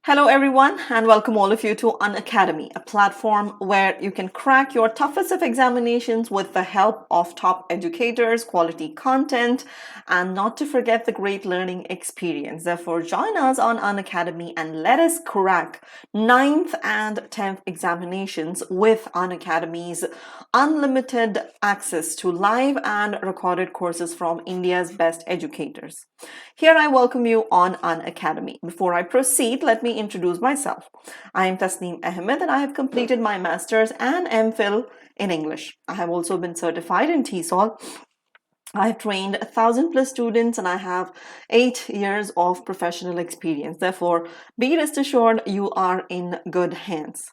Hello everyone and welcome all of you to Unacademy, a platform where you can crack your toughest of examinations with the help of top educators, quality content, and not to forget the great learning experience. Therefore, join us on Unacademy and let us crack 9th and 10th examinations with Unacademy's unlimited access to live and recorded courses from India's best educators. Here I welcome you on Unacademy. Before I proceed, let me introduce myself. I am Tasneem Ahmed and I have completed my Master's and MPhil in English. I have also been certified in TESOL. I have trained 1,000+ students and I have 8 years of professional experience. Therefore, be rest assured you are in good hands.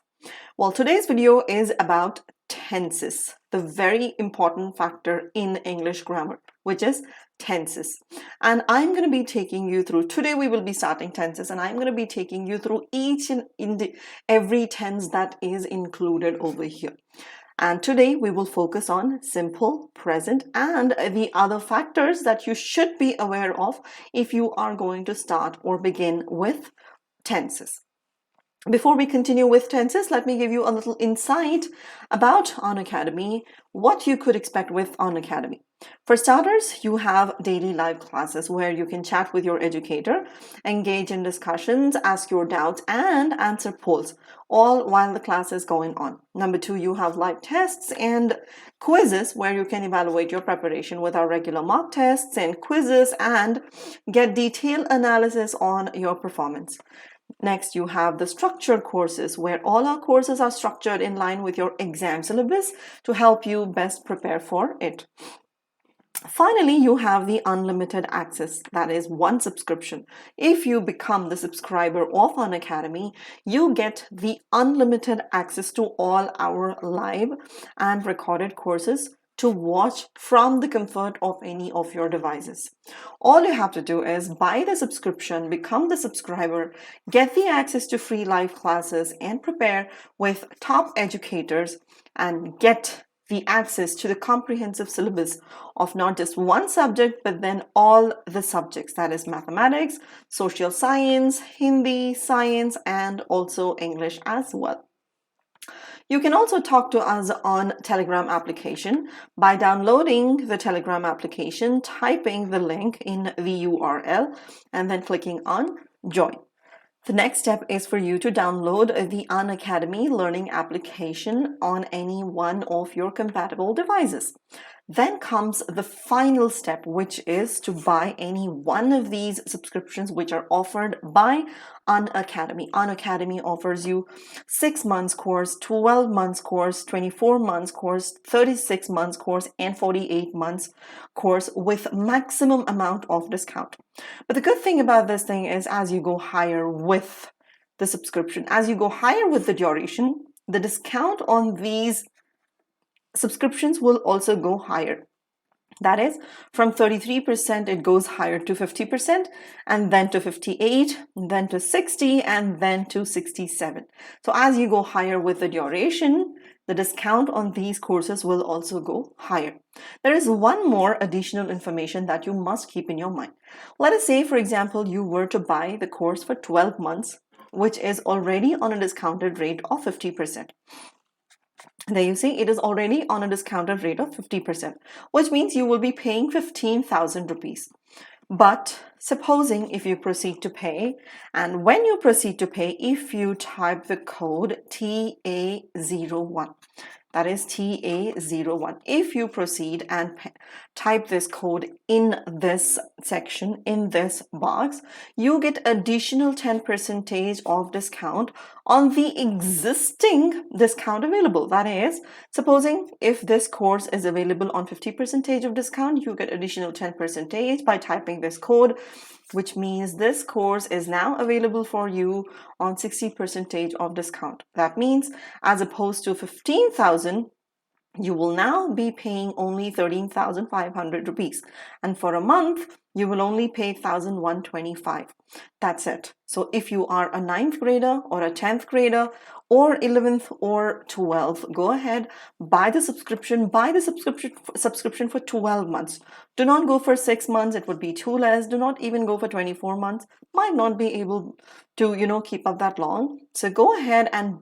Well, today's video is about tenses, the very important factor in English grammar, which is tenses. And I'm going to be taking you through, today we will be starting tenses, and I'm going to be taking you through each and every tense that is included over here. And today we will focus on simple, present, and the other factors that you should be aware of if you are going to start or begin with tenses. Before we continue with tenses, let me give you a little insight about Unacademy, what you could expect with Unacademy. For starters, you have daily live classes where you can chat with your educator, engage in discussions, ask your doubts, and answer polls, all while the class is going on. Number 2, you have live tests and quizzes where you can evaluate your preparation with our regular mock tests and quizzes and get detailed analysis on your performance. Next, you have the structured courses where all our courses are structured in line with your exam syllabus to help you best prepare for it. Finally, you have the unlimited access, that is one subscription. If you become the subscriber of Unacademy, you get the unlimited access to all our live and recorded courses to watch from the comfort of any of your devices. All you have to do is buy the subscription, become the subscriber, get the access to free live classes, and prepare with top educators and get the access to the comprehensive syllabus of not just one subject, but then all the subjects, that is mathematics, social science, Hindi, science, and also English as well. You can also talk to us on Telegram application by downloading the Telegram application, typing the link in the URL, and then clicking on join. The next step is for you to download the Unacademy learning application on any one of your compatible devices. Then comes the final step, which is to buy any one of these subscriptions which are offered by Unacademy. Unacademy offers you 6 months course, 12 months course, 24 months course, 36 months course, and 48 months course with maximum amount of discount. But the good thing about this thing is as you go higher with the subscription, as you go higher with the duration, the discount on these subscriptions will also go higher. That is, from 33% it goes higher to 50%, and then to 58%, then to 60%, and then to 67%. So as you go higher with the duration, the discount on these courses will also go higher. There is one more additional information that you must keep in your mind. Let us say, for example, you were to buy the course for 12 months, which is already on a discounted rate of 50%. There you see, it is already on a discounted rate of 50%, which means you will be paying 15,000 rupees. But supposing if you proceed to pay, and when you proceed to pay, if you type the code TA01, that is TA01. If you proceed and type this code in this section, in this box, you get additional 10% of discount on the existing discount available. That is, supposing if this course is available on 50% of discount, you get additional 10% by typing this code, which means this course is now available for you on 60% of discount. That means as opposed to 15,000, you will now be paying only 13,500 rupees. And for a month, you will only pay 1,125. That's it. So if you are a 9th grader or a 10th grader or 11th or 12th, go ahead, buy the subscription for 12 months. Do not go for 6 months, it would be too less. Do not even go for 24 months, might not be able to keep up that long. So go ahead and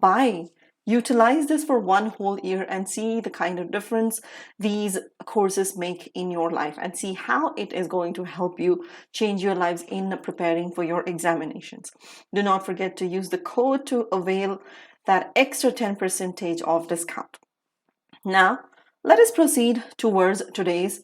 utilize this for 1 whole year and see the kind of difference these courses make in your life, and see how it is going to help you change your lives in preparing for your examinations. Do not forget to use the code to avail that extra 10% off discount. Now, let us proceed towards today's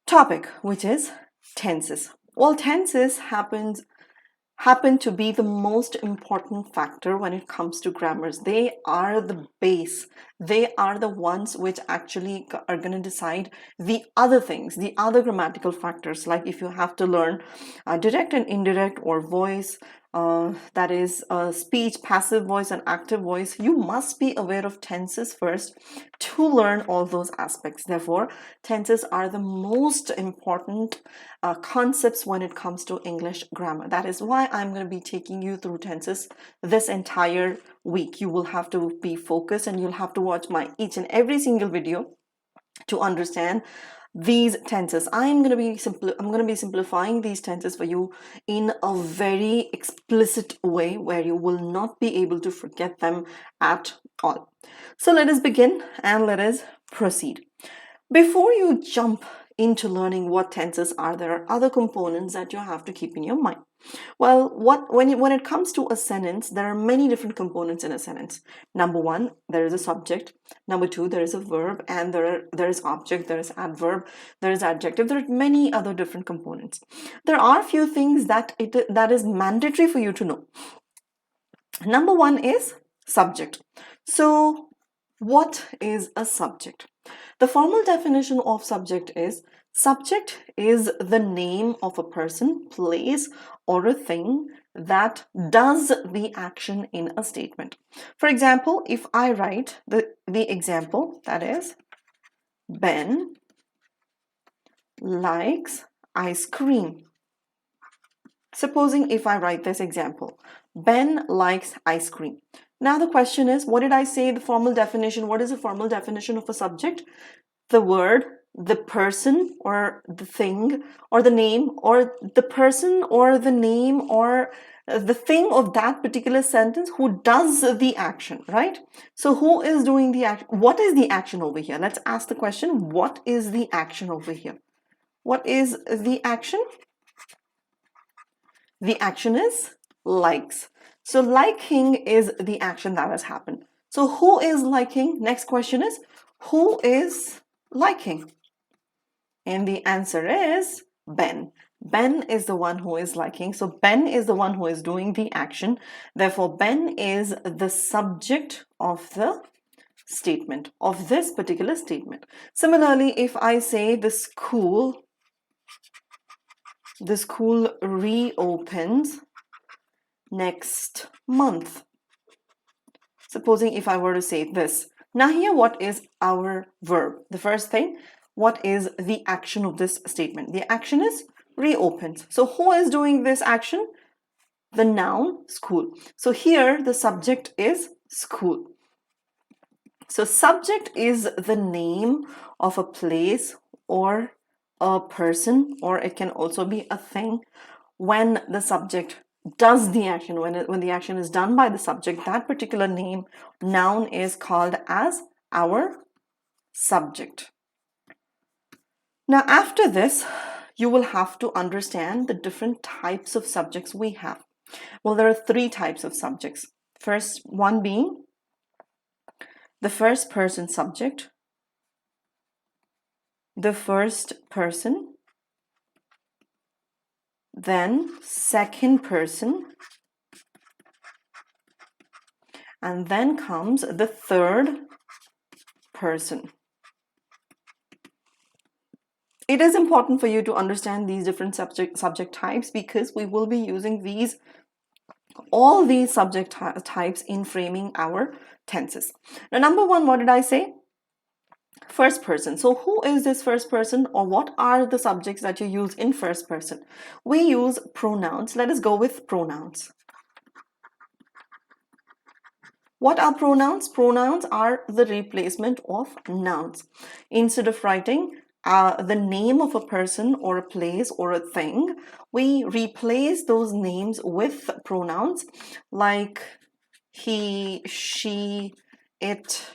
topic, which is tenses. Well, tenses happen to be the most important factor when it comes to grammars. They are the base. They are the ones which actually are going to decide the other things, the other grammatical factors, like if you have to learn direct and indirect or voice, that is speech, passive voice and active voice, you must be aware of tenses first to learn all those aspects. Therefore, tenses are the most important concepts when it comes to English grammar. That is why I'm going to be taking you through tenses this entire week. You will have to be focused and you'll have to watch my each and every single video to understand these tenses. I'm going to be simplifying these tenses for you in a very explicit way where you will not be able to forget them at all. So let us begin and let us proceed. Before you jump into learning what tenses are, there are other components that you have to keep in your mind. Well, when it comes to a sentence, there are many different components in a sentence. Number 1, there is a subject. Number 2, there is a verb, and there is object, there is adverb, there is adjective. There are many other different components. There are a few things that is mandatory for you to know. Number 1 is subject. So, what is a subject? The formal definition of subject is the name of a person, place, or a thing that does the action in a statement. For example, if I write the example, that is, Ben likes ice cream. Supposing if I write this example, Ben likes ice cream. Now the question is, what did I say the formal definition? What is the formal definition of a subject? The word, the person or the thing or the name, or the person or the name or the thing of that particular sentence who does the action, right? So who is doing the action? What is the action over here? Let's ask the question, what is the action over here? What is the action? The action is likes. So liking is the action that has happened. So who is liking? Next question is, who is liking? And the answer is Ben. Ben is the one who is liking. So Ben is the one who is doing the action. Therefore, Ben is the subject of the statement, of this particular statement. Similarly, if I say the school reopens next month. Supposing if I were to say this. Now here, what is our verb? The first thing, what is the action of this statement? The action is reopens. So who is doing this action? The noun, school. So here the subject is school. So subject is the name of a place or a person, or it can also be a thing. When the subject does the action, when the action is done by the subject, that particular noun is called as our subject. Now after this, you will have to understand the different types of subjects we have. Well, there are 3 types of subjects. First one being the first person subject, the first person, then second person, and then comes the third person. It is important for you to understand these different subject types, because we will be using all these subject types in framing our tenses. Now, number 1, what did I say? First person. So who is this first person, or what are the subjects that you use in first person? We use pronouns. Let us go with pronouns. What are pronouns? Pronouns are the replacement of nouns. Instead of writing the name of a person or a place or a thing, we replace those names with pronouns like he, she, it,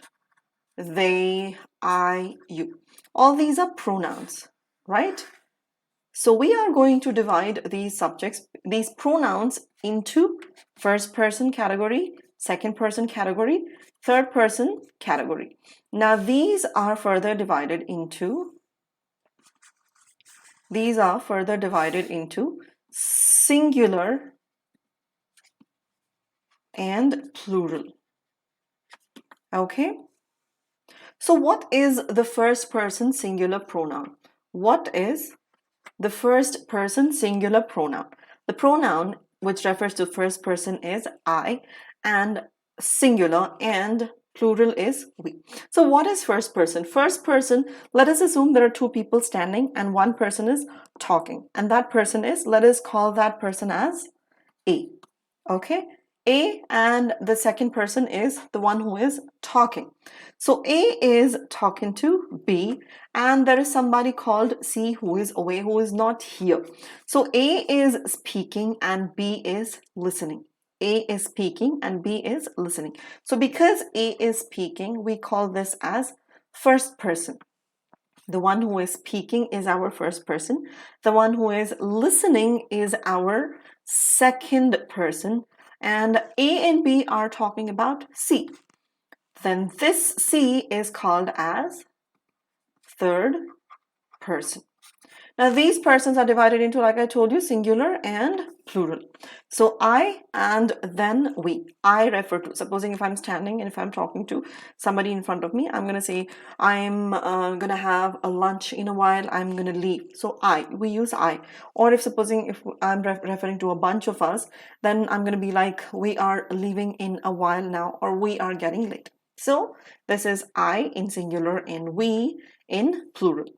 they, I, you. All these are pronouns, right? So we are going to divide these pronouns into first person category, second person category, third person category. Now these are further divided into singular and plural. Okay? So what is the first person singular pronoun? What is the first person singular pronoun? The pronoun which refers to first person is I, and singular and plural is we. So what is first person? First person, let us assume there are two people standing and one person is talking, and that person is, let us call that person as A. Okay? A, and the second person is the one who is talking. So A is talking to B, and there is somebody called C who is away, who is not here. So A is speaking and B is listening. A is speaking and B is listening. So because A is speaking, we call this as first person. The one who is speaking is our first person. The one who is listening is our second person. And A and B are talking about C. Then this C is called as third person. Now these persons are divided into, like I told you, singular and plural. So I and then we. I refer to, supposing if I'm standing and if I'm talking to somebody in front of me, I'm going to say, I'm going to have a lunch in a while, I'm going to leave. So we use I. Or if supposing if I'm referring to a bunch of us, then I'm going to be like, we are leaving in a while now, or we are getting late. So this is I in singular and we in plural.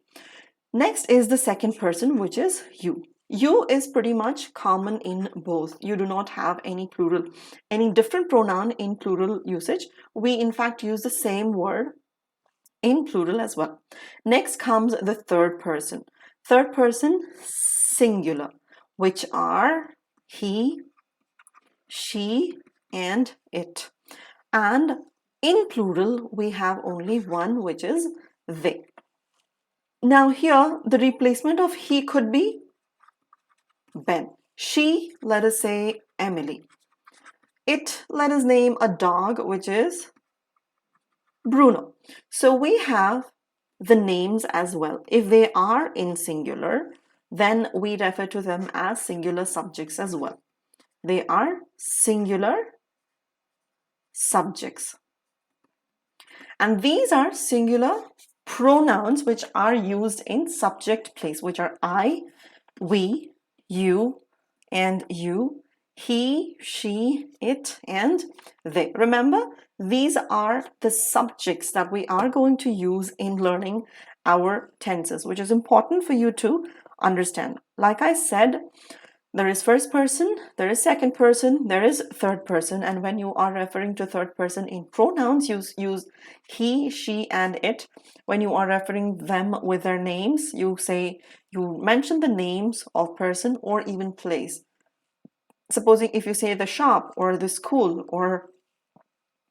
Next is the second person, which is you. You is pretty much common in both. You do not have any different pronoun in plural usage. We in fact use the same word in plural as well. Next comes the third person. Third person singular, which are he, she, and it. And in plural, we have only one, which is they. Now here, the replacement of he could be Ben. She, let us say Emily. It, let us name a dog, which is Bruno. So we have the names as well. If they are in singular, then we refer to them as singular subjects as well. They are singular subjects. And these are singular pronouns which are used in subject place, which are I, we, you, and you, he, she, it, and they. Remember, these are the subjects that we are going to use in learning our tenses, which is important for you to understand. Like I said, there is first person, there is second person, there is third person, and when you are referring to third person in pronouns, you use he, she, and it. When you are referring them with their names, you mention the names of person or even place. Supposing if you say the shop or the school or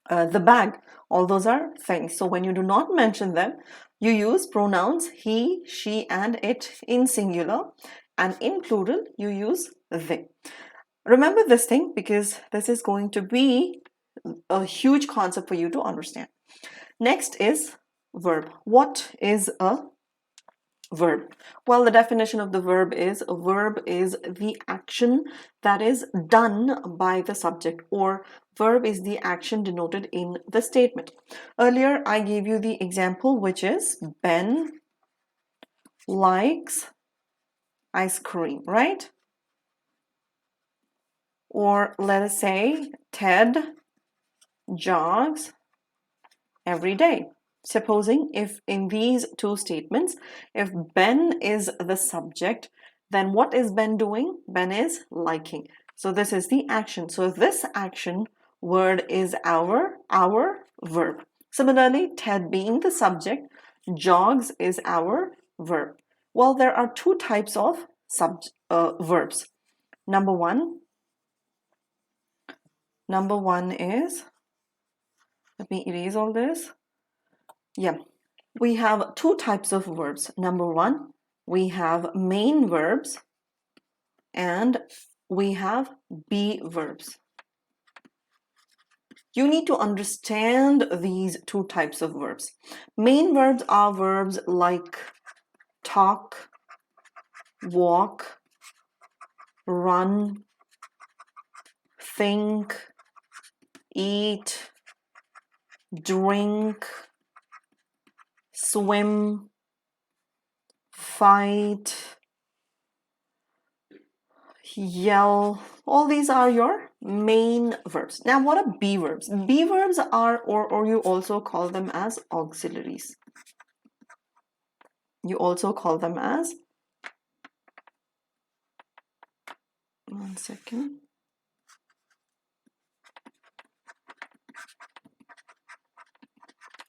the bag, all those are things. So when you do not mention them, you use pronouns he, she, and it in singular, and in plural, you use they. Remember this thing because this is going to be a huge concept for you to understand. Next is verb. What is a verb? Well, the definition of the verb is a verb is the action that is done by the subject, or verb is the action denoted in the statement. Earlier, I gave you the example, which is Ben likes ice cream, right? Or let us say Ted jogs every day. Supposing if in these two statements, if Ben is the subject, then what is Ben doing? Ben is liking. So this is the action. So this action word is our verb. Similarly, Ted being the subject, jogs is our verb. Well, there are two types of verbs. Number one is, let me erase all this. Yeah, we have two types of verbs. Number one, we have main verbs and we have be verbs. You need to understand these two types of verbs. Main verbs are verbs like talk, walk, run, think, eat, drink, swim, fight, yell. All these are your main verbs. Now, what are be verbs? Be verbs are, or you also call them as auxiliaries. You also call them as, one second.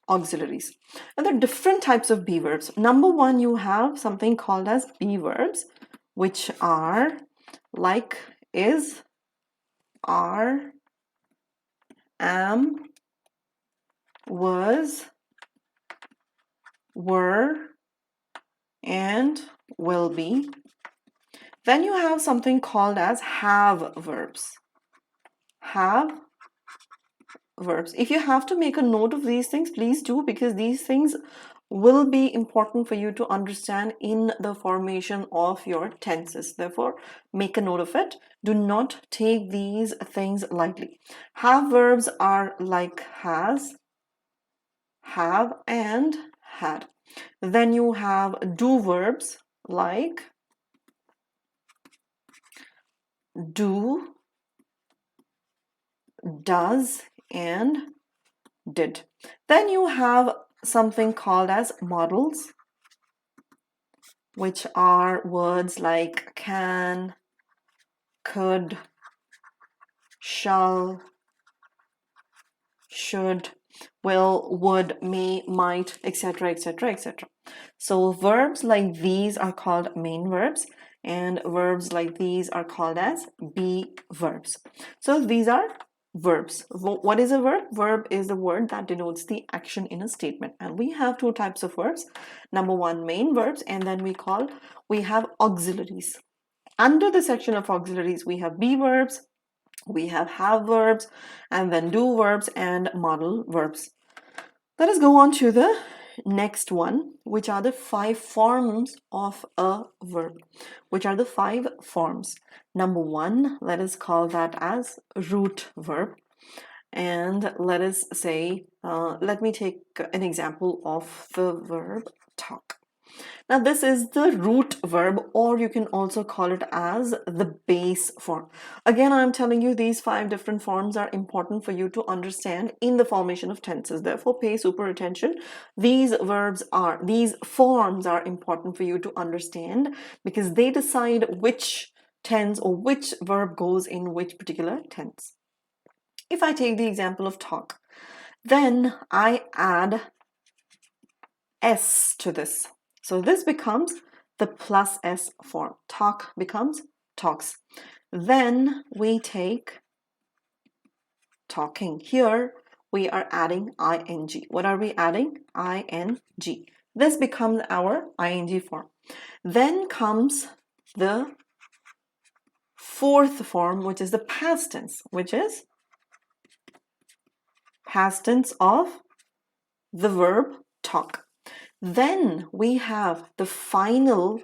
Auxiliaries. And there are different types of be verbs. Number one, you have something called as be verbs, which are like is, are, am, was, were, and will be. Then you have something called as have verbs. Have verbs. If you have to make a note of these things, please do, because these things will be important for you to understand in the formation of your tenses. Therefore, make a note of it. Do not take these things lightly. Have verbs are like has, have, and had. Then you have do verbs like do, does, and did. Then you have something called as modals, which are words like can, could, shall, should, will, would, may, might, etc., etc., etc. So verbs like these are called main verbs, and verbs like these are called as be verbs. So these are verbs. What is a verb? Verb is the word that denotes the action in a statement, and we have two types of verbs. Number one, main verbs, and then we have auxiliaries. Under the section of auxiliaries, we have be verbs, we have verbs, and then do verbs and modal verbs. Let us go on to the next one, which are the 5 forms of a verb. Which are the 5 forms? Number 1, let us call that as root verb. And let us say, let me take an example of the verb talk. Now, this is the root verb, or you can also call it as the base form. Again, I'm telling you these 5 different forms are important for you to understand in the formation of tenses. Therefore, pay super attention. These forms are important for you to understand because they decide which tense or which verb goes in which particular tense. If I take the example of talk, then I add S to this. So this becomes the plus S form. Talk becomes talks. Then we take talking. Here we are adding ing. What are we adding? Ing. This becomes our ing form. Then comes the 4th form, which is the past tense, which is past tense of the verb talk. Then we have the final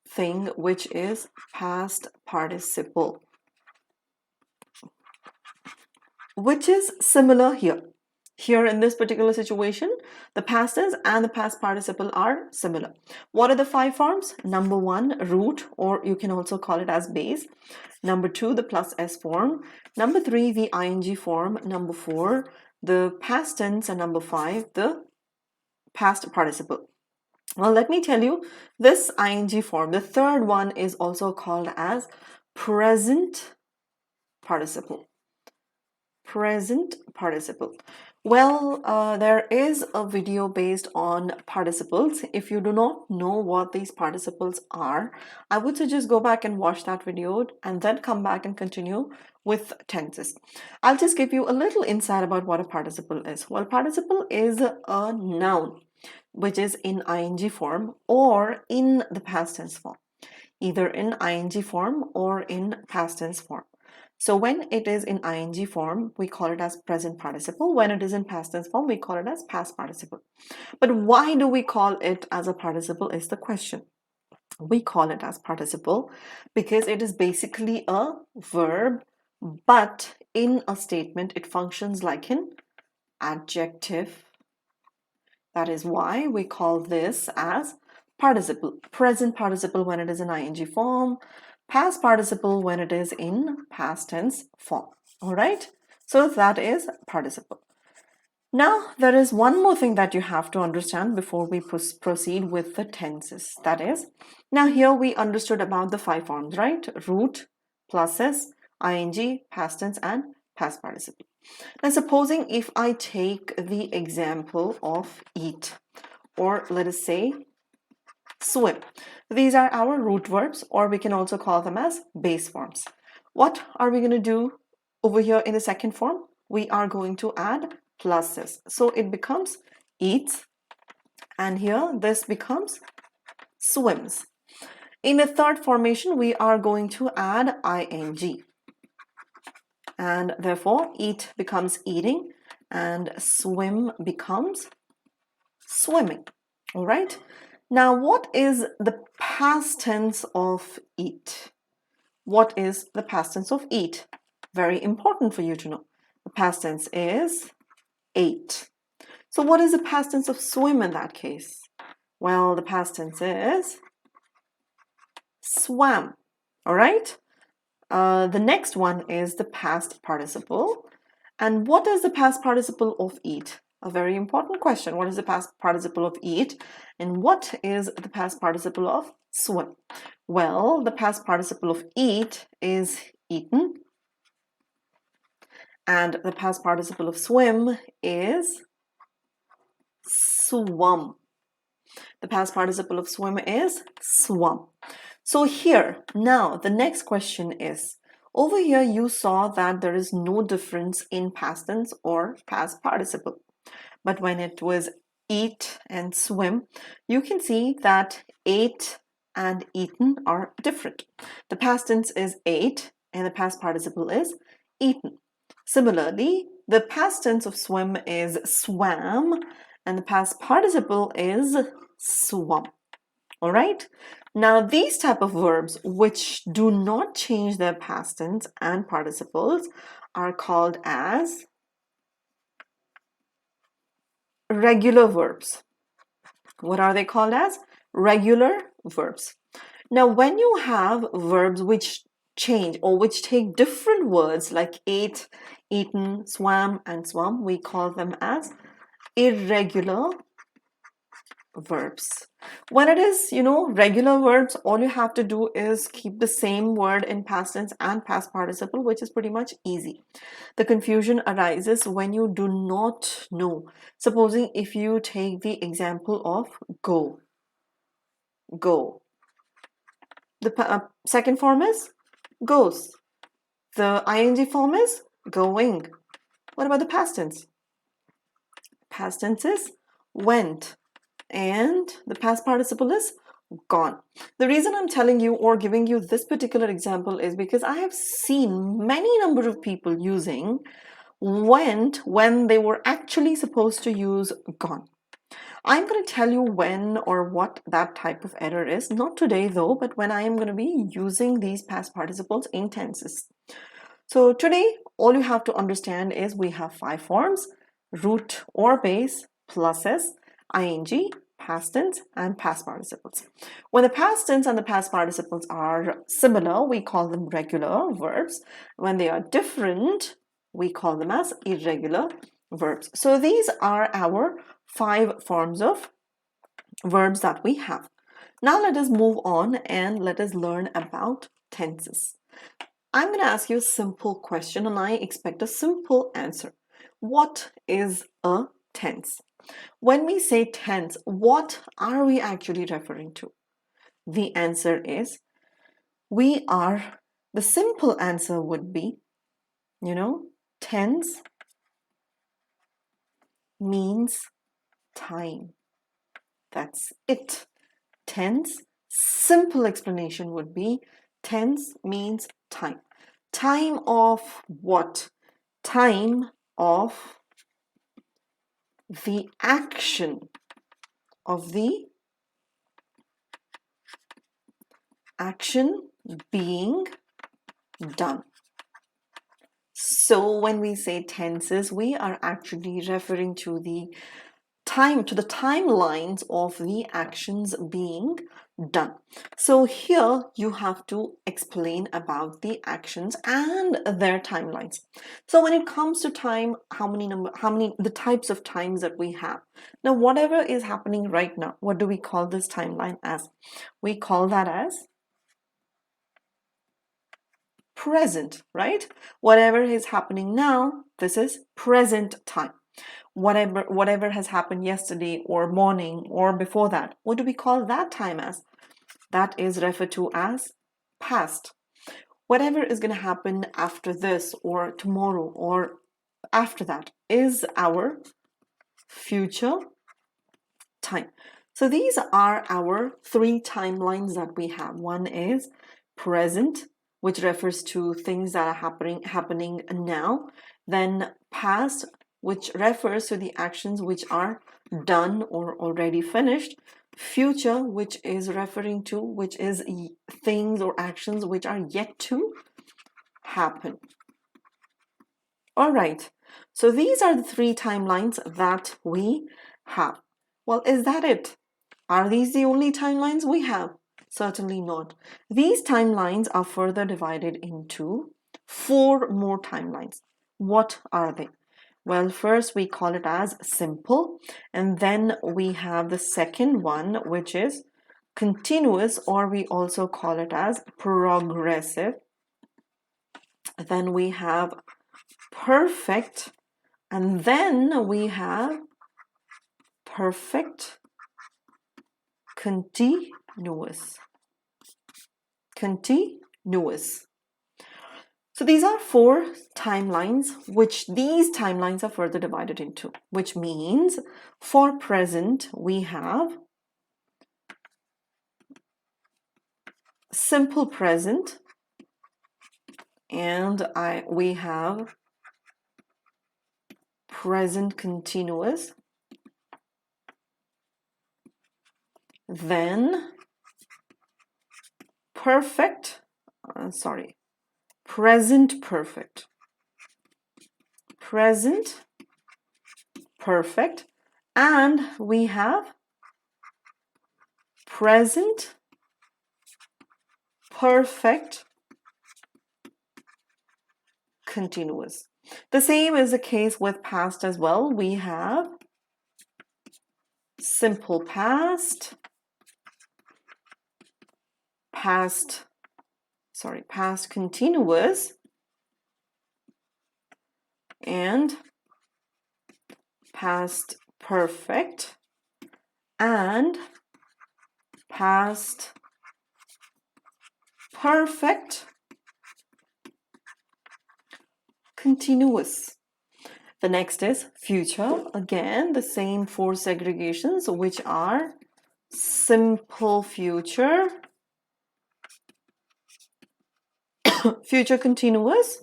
thing, which is past participle, which is similar here. Here in this particular situation, the past tense and the past participle are similar. What are the 5 forms? Number 1, root, or you can also call it as base. Number 2, the plus S form. Number 3, the ing form. Number 4, the past tense. And number 5, the past participle. Well, let me tell you, this ing form, the third one, is also called as present participle. Present participle. Well, there is a video based on participles. If you do not know what these participles are, I would suggest go back and watch that video and then come back and continue with tenses. I'll just give you a little insight about what a participle is. Well, participle is a noun which is in ing form or in the past tense form, either in ing form or in past tense form. So when it is in ing form, we call it as present participle. When it is in past tense form, we call it as past participle. But why do we call it as a participle is the question. We call it as participle because it is basically a verb, but in a statement, it functions like an adjective. That is why we call this as participle. Present participle when it is in ing form, past participle when it is in past tense form. All right, so that is participle. Now, there is one more thing that you have to understand before we proceed with the tenses. That is, now here we understood about the 5 forms, right? Root, pluses, ing, past tense, and past participle. Now, supposing if I take the example of eat, or let us say swim. These are our root verbs, or we can also call them as base forms. What are we going to do over here in the second form? We are going to add pluses. So it becomes eats, and here this becomes swims. In the third formation, we are going to add ing. And therefore, eat becomes eating, and swim becomes swimming. All right. Now, what is the past tense of eat? What is the past tense of eat? Very important for you to know. The past tense is ate. So what is the past tense of swim in that case? Well, the past tense is swam. All right. The next one is the past participle. And what is the past participle of eat? A very important question. What is the past participle of eat? And what is the past participle of swim? Well, the past participle of eat is eaten. And the past participle of swim is swum. The past participle of swim is swum. So here, now the next question is, over here you saw that there is no difference in past tense or past participle. But when it was eat and swim, you can see that ate and eaten are different. The past tense is ate and the past participle is eaten. Similarly, the past tense of swim is swam and the past participle is swum. All right. Now, these type of verbs which do not change their past tense and participles are called as regular verbs. What are they called as? Regular verbs. Now, when you have verbs which change or which take different words like ate, eaten, swam, and swum, we call them as irregular verbs. When it is, regular verbs, all you have to do is keep the same word in past tense and past participle, which is pretty much easy. The confusion arises when you do not know. Supposing if you take the example of go. Go. The second form is goes. The ing form is going. What about the past tense? Past tense is went. And the past participle is gone. The reason I'm telling you or giving you this particular example is because I have seen many number of people using went when they were actually supposed to use gone. I'm going to tell you when or what that type of error is. Not today though, but when I am going to be using these past participles in tenses. So today, all you have to understand is we have 5 forms: root or base, pluses, ing, past tense, and past participles. When the past tense and the past participles are similar, we call them regular verbs. When they are different, we call them as irregular verbs. So these are our 5 forms of verbs that we have. Now let us move on and let us learn about tenses. I'm going to ask you a simple question and I expect a simple answer. What is a tense? When we say tense, what are we actually referring to? The answer is, the simple answer would be, tense means time. That's it. Tense, simple explanation would be, tense means time. Time of what? Time of the action, of the action being done. So when we say tenses, we are actually referring to the timelines of the actions being done. So here you have to explain about the actions and their timelines. So when it comes to time, the types of times that we have. Now, whatever is happening right now, what do we call this timeline as? We call that as present, right? Whatever is happening now, this is present time. Whatever has happened yesterday or morning or before that, what do we call that time as? That is referred to as past. Whatever is going to happen after this or tomorrow or after that is our future time. So these are our 3 timelines that we have. One is present, which refers to things that are happening now. Then past, which refers to the actions which are done or already finished. Future, which is things or actions which are yet to happen. All right, so these are the 3 timelines that we have. Well, is that it? Are these the only timelines we have? Certainly not. These timelines are further divided into 4 more timelines. What are they? Well, first we call it as simple, and then we have the second one, which is continuous, or we also call it as progressive. Then we have perfect, and then we have perfect continuous. So these are 4 timelines, which these timelines are further divided into, which means for present we have simple present and we have present continuous, then present perfect, and we have present perfect continuous. The same is the case with past as well. We have simple past continuous, and past perfect and past perfect continuous. The next is future. Again, the same 4 segregations, which are simple future, future continuous,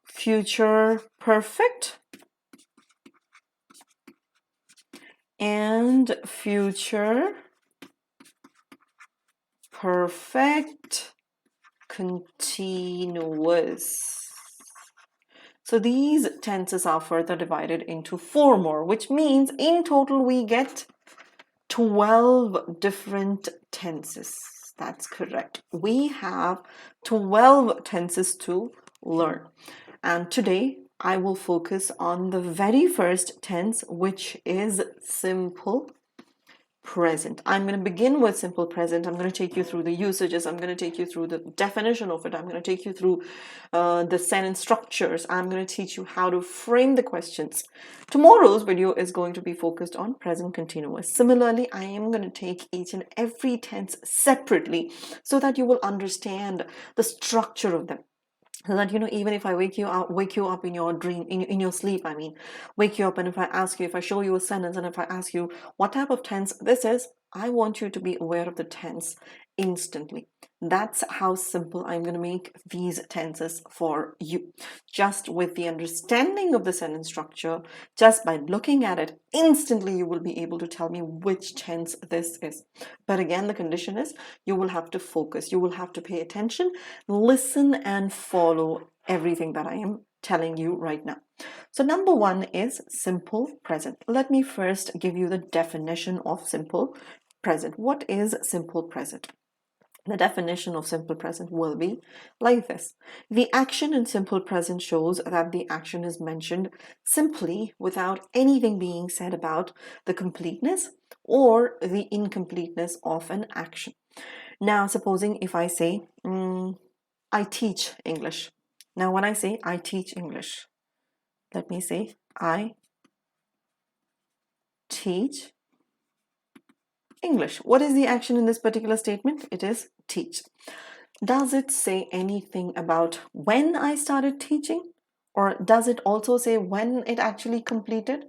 future perfect, and future perfect continuous. So these tenses are further divided into 4 more, which means in total we get 12 different tenses. That's correct. We have 12 tenses to learn. And today I will focus on the very first tense, which is simple present. I'm going to begin with simple present. I'm going to take you through the usages. I'm going to take you through the definition of it. I'm going to take you through the sentence structures. I'm going to teach you how to frame the questions. Tomorrow's video is going to be focused on present continuous. Similarly, I am going to take each and every tense separately so that you will understand the structure of them. So that, even if I wake you up in your dream, in your sleep, wake you up, and if I ask you, if I show you a sentence, and if I ask you what type of tense this is, I want you to be aware of the tense instantly. That's how simple I'm going to make these tenses for you. Just with the understanding of the sentence structure, just by looking at it, instantly you will be able to tell me which tense this is. But again, the condition is you will have to focus, you will have to pay attention, listen and follow everything that I am telling you right now. So number one is simple present. Let me first give you the definition of simple present. What is simple present? The definition of simple present will be like this. The action in simple present shows that the action is mentioned simply without anything being said about the completeness or the incompleteness of an action. Now, supposing if I say, I teach English. Now, when I say I teach English, let me say I teach English. What is the action in this particular statement? It is teach. Does it say anything about when I started teaching? Or does it also say when it actually completed?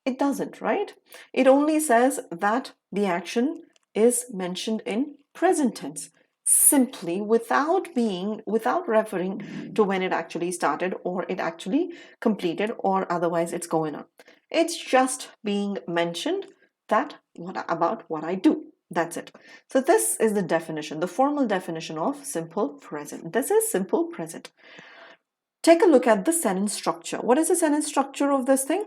It doesn't, right? It only says that the action is mentioned in present tense, simply without referring to when it actually started or it actually completed or otherwise it's going on. It's just being mentioned about what I do. That's it. So this is the definition, the formal definition of simple present. This is simple present. Take a look at the sentence structure. What is the sentence structure of this thing?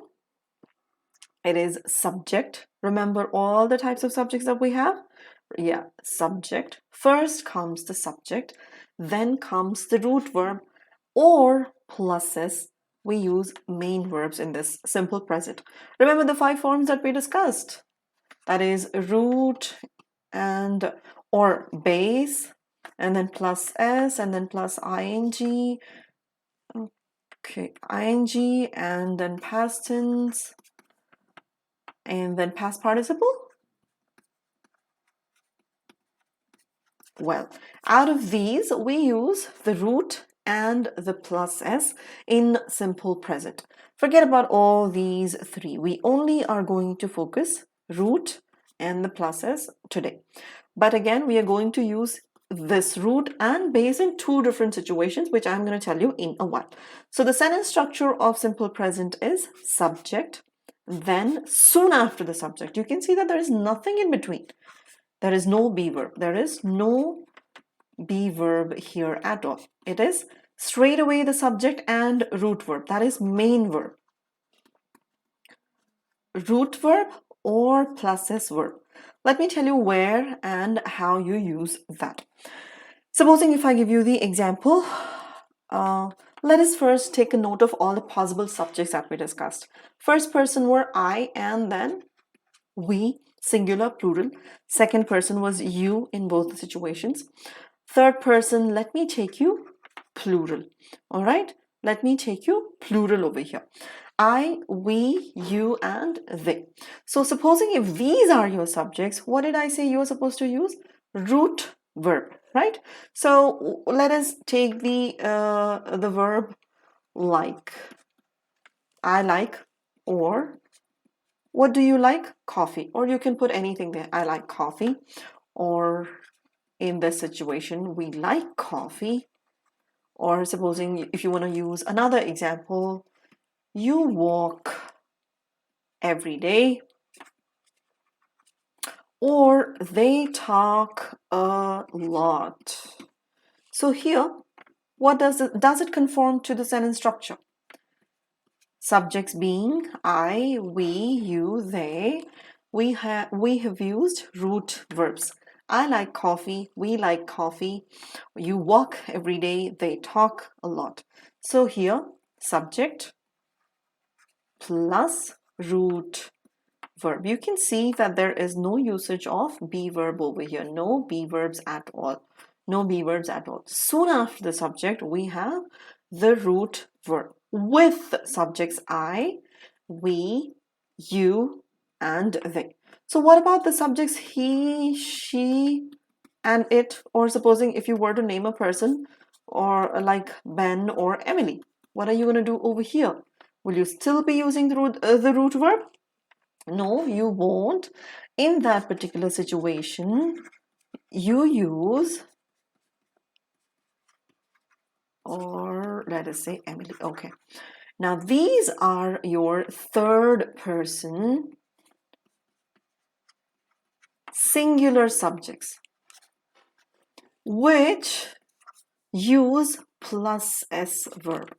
It is subject. Remember all the types of subjects that we have? Yeah, subject. First comes the subject, then comes the root verb, or pluses. We use main verbs in this simple present. Remember the 5 forms that we discussed? That is root and or base, and then plus s, and then plus ing. Okay, ing, and then past tense, and then past participle. Well, out of these, we use the root and the plus s in simple present. Forget about all these 3. We only are going to focus root and the plus s today. But again, we are going to use this root and base in 2 different situations, which I'm going to tell you in a while. So the sentence structure of simple present is subject, then soon after the subject. You can see that there is nothing in between. There is no be verb. There is no be verb here at all. It is straight away the subject and root verb. That is main verb. Root verb or plus s verb. Let me tell you where and how you use that. Supposing if I give you the example, let us first take a note of all the possible subjects that we discussed. First person were I and then we, singular, plural. Second person was you in both the situations. Third person, let me take you plural. All right, let me take you plural over here. I, we, you, and they. So supposing if these are your subjects, what did I say you're supposed to use? Root verb, right? So let us take the verb like. I like, or what do you like? Coffee. Or you can put anything there. I like coffee. Or in this situation, we like coffee. Or supposing if you want to use another example, you walk every day. Or they talk a lot. So here, what does it conform to the sentence structure? Subjects being I, we, you, they. We have used root verbs. I like coffee, we like coffee, you walk every day, they talk a lot. So here, subject plus root verb. You can see that there is no usage of be verb over here. No be verbs at all. No be verbs at all. Soon after the subject, we have the root verb with subjects I, we, you, and they. So what about the subjects he, she, and it? Or supposing if you were to name a person, or like Ben or Emily, what are you going to do over here? Will you still be using the root verb? No, you won't. In that particular situation, you use, or let us say Emily. Okay. Now, these are your third person singular subjects, which use plus S verb.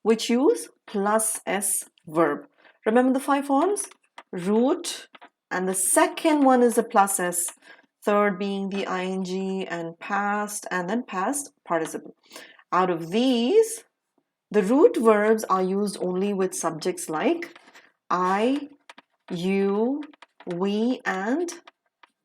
Which use plus S verb. Remember the 5 forms? Root, and the second one is the plus S, third being the ing and then past participle. Out of these, the root verbs are used only with subjects like I, you, we, and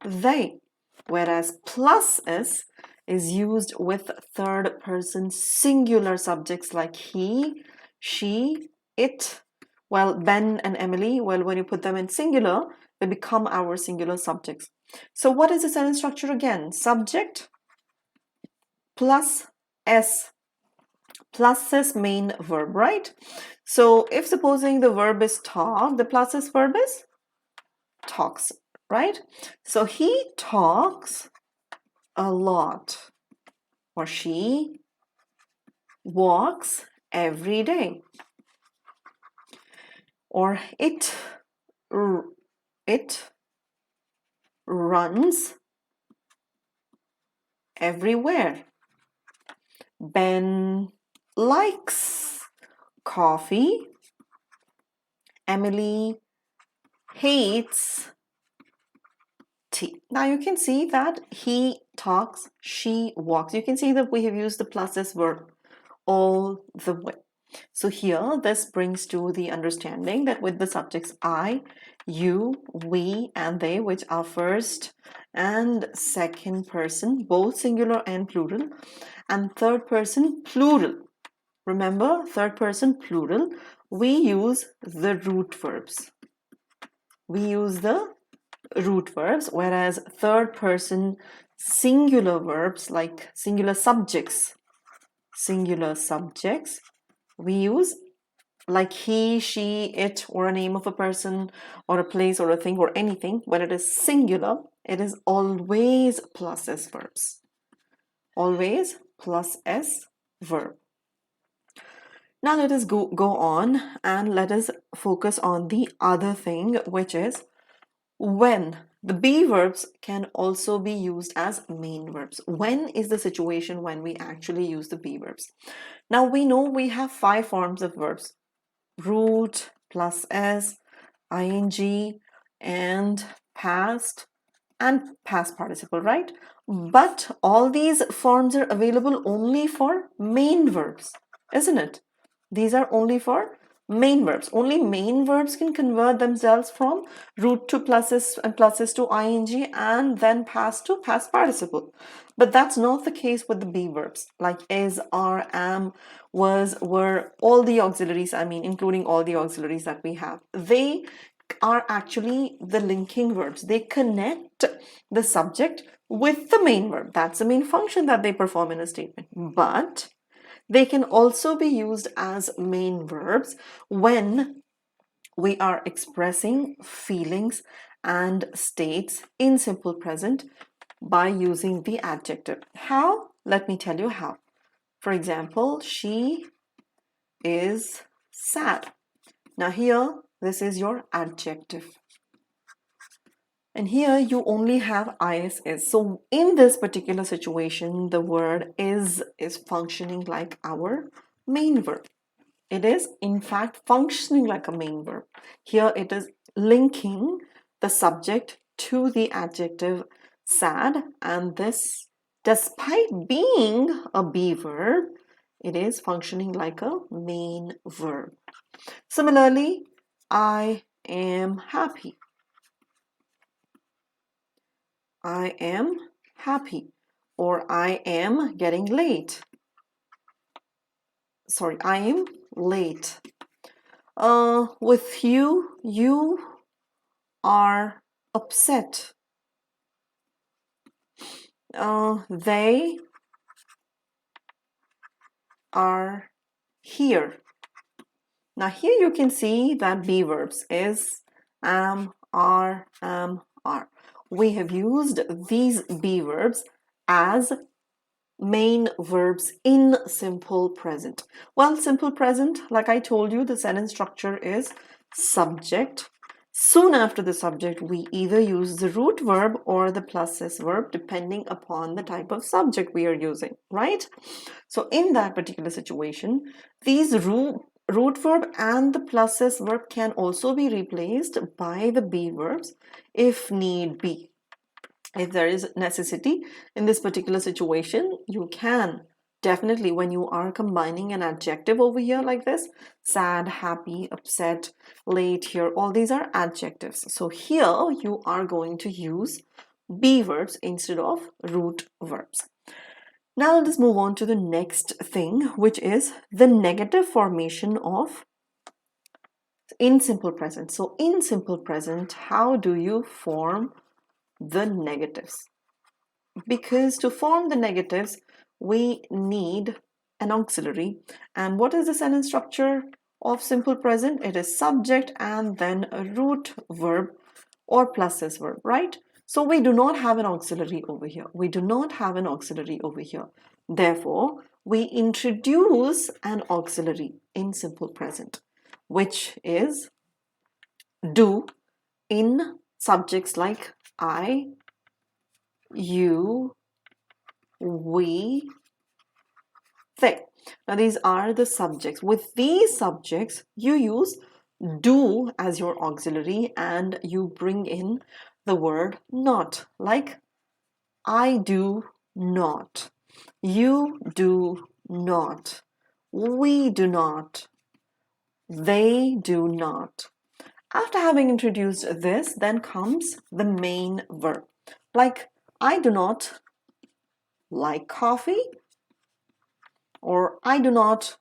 they, whereas plus S is used with third person singular subjects like he, she, it. Well, Ben and Emily, well, when you put them in singular, they become our singular subjects. So what is the sentence structure again? Subject plus S. Plus S main verb, right? So if supposing the verb is talk, the plus S verb is talks, right? So he talks a lot, or she walks every day, or it runs everywhere. Ben likes coffee. Emily hates tea. Now you can see that he talks, she walks. You can see that we have used the plus S verb all the way. So here, this brings to the understanding that with the subjects I, you, we, and they, which are first and second person, both singular and plural, and third person plural. Remember, third person plural, we use the root verbs. We use the root verbs, whereas third person singular verbs, like singular subjects, we use like he, she, it, or a name of a person or a place or a thing or anything. When it is singular, it is always plus S verbs. Always plus S verb. Now let us go on and let us focus on the other thing, which is when. The be verbs can also be used as main verbs. When is the situation when we actually use the be verbs? Now we know we have 5 forms of verbs. Root, plus S, ing, and past participle, right? But all these forms are available only for main verbs, isn't it? These are only for main verbs. Only main verbs can convert themselves from root to plus S and plus S to ing and then past to past participle. But that's not the case with the be verbs like is, are, am, was, were, all the auxiliaries, including all the auxiliaries that we have. They are actually the linking verbs. They connect the subject with the main verb. That's the main function that they perform in a statement. But they can also be used as main verbs when we are expressing feelings and states in simple present by using the adjective. How? Let me tell you how. For example, she is sad. Now here, this is your adjective. And here you only have ISS. So in this particular situation, the word is functioning like our main verb. It is in fact functioning like a main verb. Here it is linking the subject to the adjective sad, and this, despite being a be verb, it is functioning like a main verb. Similarly, I am happy. I am happy, or I am getting late. Sorry, I am late. With you, you are upset. They are here. Now here you can see that be verbs is am, are, are. We have used these be verbs as main verbs in simple present. Well, simple present, like I told you, the sentence structure is subject. Soon after the subject, we either use the root verb or the plus s verb, depending upon the type of subject we are using, right? So in that particular situation, these root verb and the plus s verb can also be replaced by the be verbs if need be. If there is necessity in this particular situation, you can definitely, when you are combining an adjective over here like this, sad, happy, upset, late, here, all these are adjectives. So here you are going to use be verbs instead of root verbs. Now let us move on to the next thing, which is the negative formation of in simple present. So in simple present, how do you form the negatives? Because to form the negatives, we need an auxiliary. And what is the sentence structure of simple present? It is subject and then a root verb or plus s verb, right? So we do not have an auxiliary over here. We do not have an auxiliary over here. Therefore, we introduce an auxiliary in simple present, which is do in subjects like I, you, we, they. Now these are the subjects. With these subjects, you use do as your auxiliary and you bring in the word not, like I do not, you do not, we do not, they do not. After having introduced this, then comes the main verb. Like I do not like coffee, or I do not,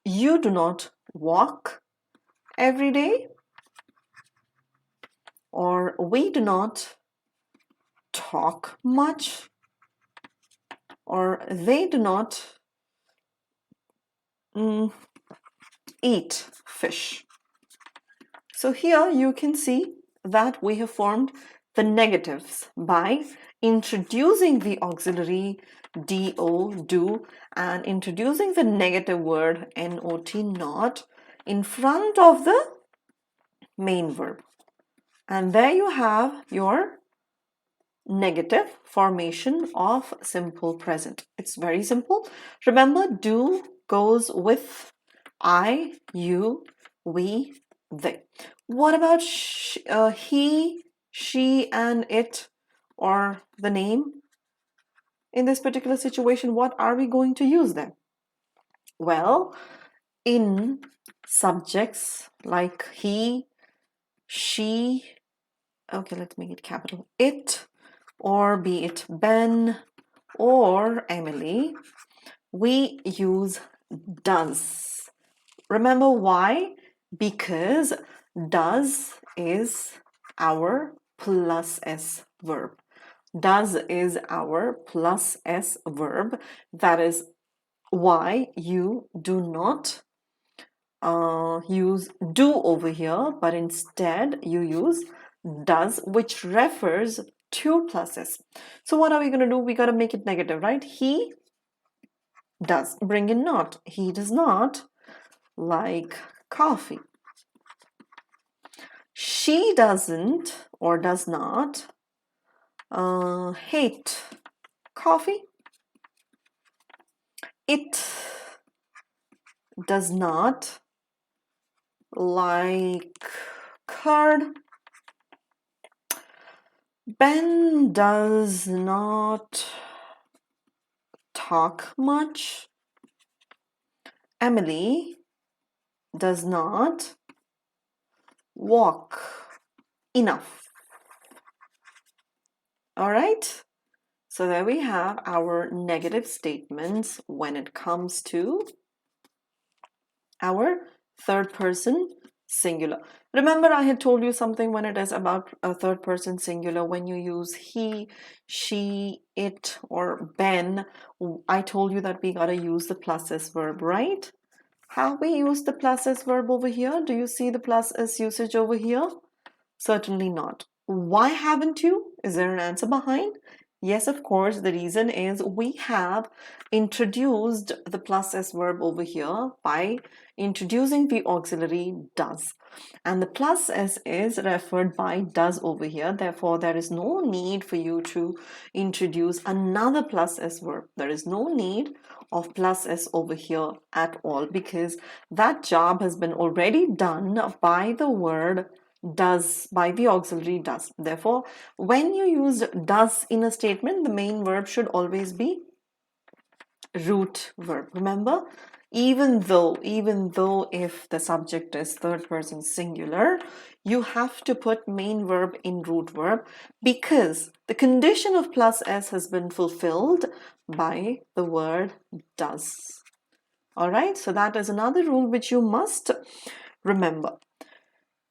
you do not walk every day, or we do not talk much, or they do not eat fish. So here you can see that we have formed the negatives by introducing the auxiliary do, do, and introducing the negative word not, not, in front of the main verb. And there you have your negative formation of simple present. It's very simple. Remember, do goes with I, you, we, they. What about he, she, and it, or the name? In this particular situation, what are we going to use then? Well, in subjects like he, she, okay, let's make it capital, it, or be it Ben or Emily, we use does. Remember why? Because does is our plus s verb. Does is our plus s verb. That is why you do not use do over here, but instead you use does, which refers to pluses. So what are we going to do? We got to make it negative, right? He does. Bring in not. He does not like coffee. She doesn't or does not hate coffee. It does not like curd. Ben does not talk much. Emily does not walk enough. All right? So there we have our negative statements when it comes to our third person singular. Remember, I had told you something when it is about a third person singular. When you use he, she, it, or Ben, I told you that we gotta use the plus S verb, right? Have we used the plus S verb over here? Do you see the plus S usage over here? Certainly not. Why haven't you? Is there an answer behind? Yes, of course. The reason is we have introduced the plus S verb over here by introducing the auxiliary does. And the plus S is referred by does over here. Therefore, there is no need for you to introduce another plus S verb. There is no need of plus S over here at all because that job has been already done by the word does, by the auxiliary does. Therefore, when you use does in a statement, the main verb should always be root verb. Remember, even though if the subject is third person singular, you have to put main verb in root verb because the condition of plus S has been fulfilled by the word does. All right, so that is another rule which you must remember.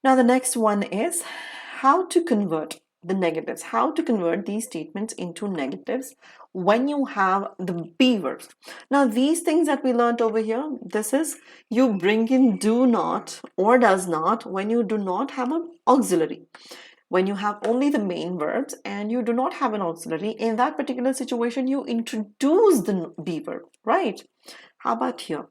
Now, the next one is how to convert the negatives, how to convert these statements into negatives when you have the be verbs. Now, these things that we learned over here, this is you bring in do not or does not when you do not have an auxiliary. When you have only the main verbs and you do not have an auxiliary, in that particular situation, you introduce the be verb, right? How about here?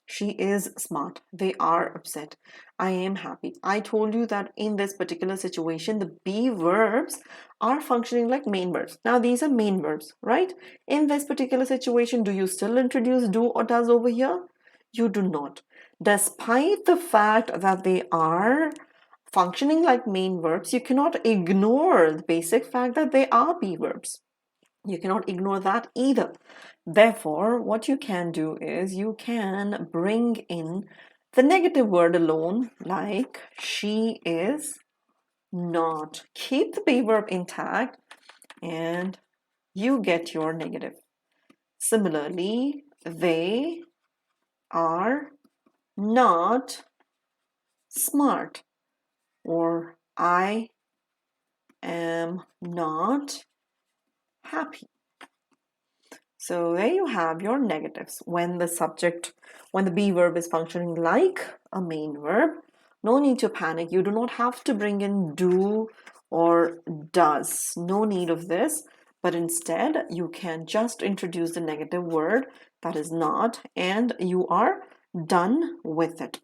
She is smart. They are upset. I am happy. I told you that in this particular situation, the be verbs are functioning like main verbs. Now, these are main verbs, right? In this particular situation, do you still introduce do or does over here? You do not. Despite the fact that they are functioning like main verbs, you cannot ignore the basic fact that they are be verbs. You cannot ignore that either. Therefore, what you can do is you can bring in the negative word alone, like she is not. Keep the be verb intact and you get your negative. Similarly, they are not smart, or I am not happy. So there you have your negatives. When the be verb is functioning like a main verb, no need to panic. You do not have to bring in do or does. No need of this. But instead, you can just introduce the negative word that is not, and you are done with it.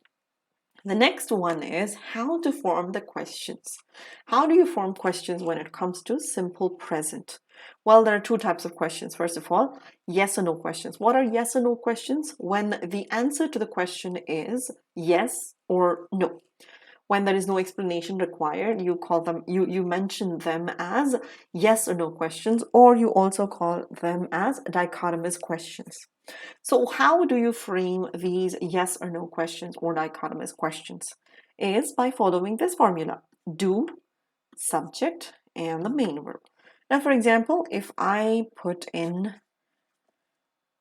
The next one is how to form the questions. How do you form questions when it comes to simple present? Well, there are two types of questions. First of all, yes or no questions. What are yes or no questions? When the answer to the question is yes or no. When there is no explanation required, you mention them as yes or no questions, or you also call them as dichotomous questions. So how do you frame these yes or no questions or dichotomous questions? Is by following this formula: do, subject, and the main verb. Now, for example, if I put in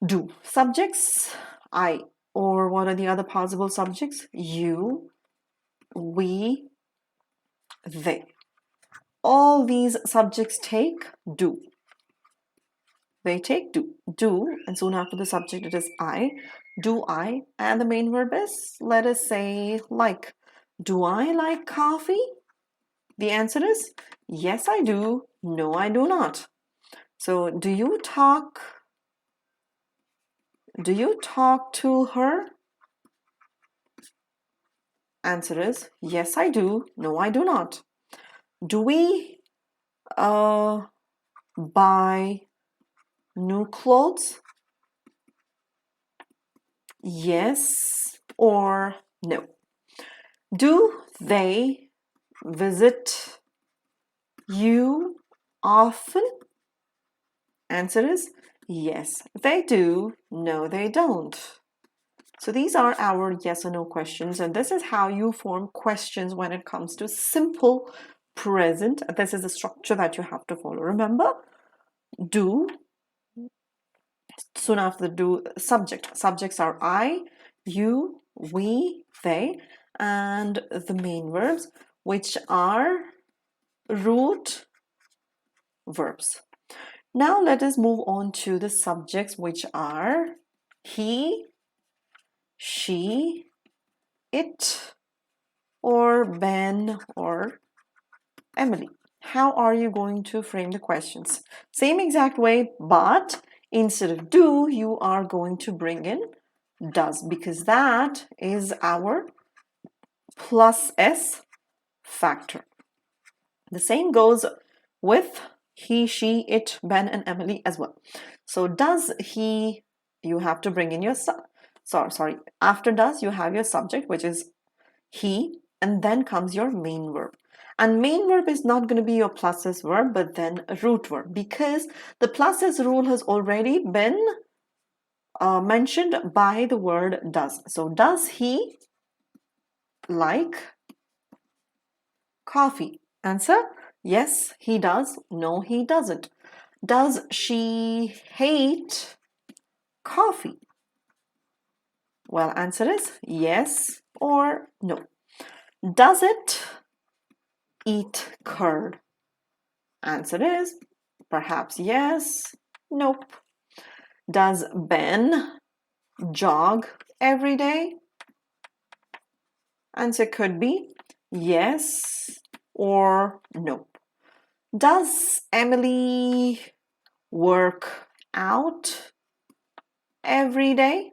do, subjects, I, or what are the other possible subjects? You, we, they. All these subjects take do. They take do, and soon after the subject it is I. Do I, and the main verb is, let us say, like. Do I like coffee? The answer is yes, I do. No, I do not. So, do you talk to her? Answer is yes, I do. No, I do not. Do we buy new clothes? Yes or no. Do they visit you often? Answer is yes, they do. No, they don't. So these are our yes or no questions, and this is how you form questions when it comes to simple present. This is the structure that you have to follow. Remember, do, soon after the do, subject. Subjects are I, you, we, they, and the main verbs, which are root verbs. Now let us move on to the subjects, which are he, she, it, or Ben, or Emily. How are you going to frame the questions? Same exact way, but instead of do, you are going to bring in does, because that is our plus S factor. The same goes with he, she, it, Ben, and Emily as well. So does he, you have to bring in your, sorry, after does, you have your subject, which is he, and then comes your main verb. And main verb is not going to be your plus S verb, but then a root verb, because the plus S rule has already been mentioned by the word does. So does he like coffee? Answer, yes, he does. No, he doesn't. Does she hate coffee? Well, answer is yes or no. Does it eat curd? Answer is perhaps yes, nope. Does Ben jog every day? Answer could be yes or nope. Does Emily work out every day?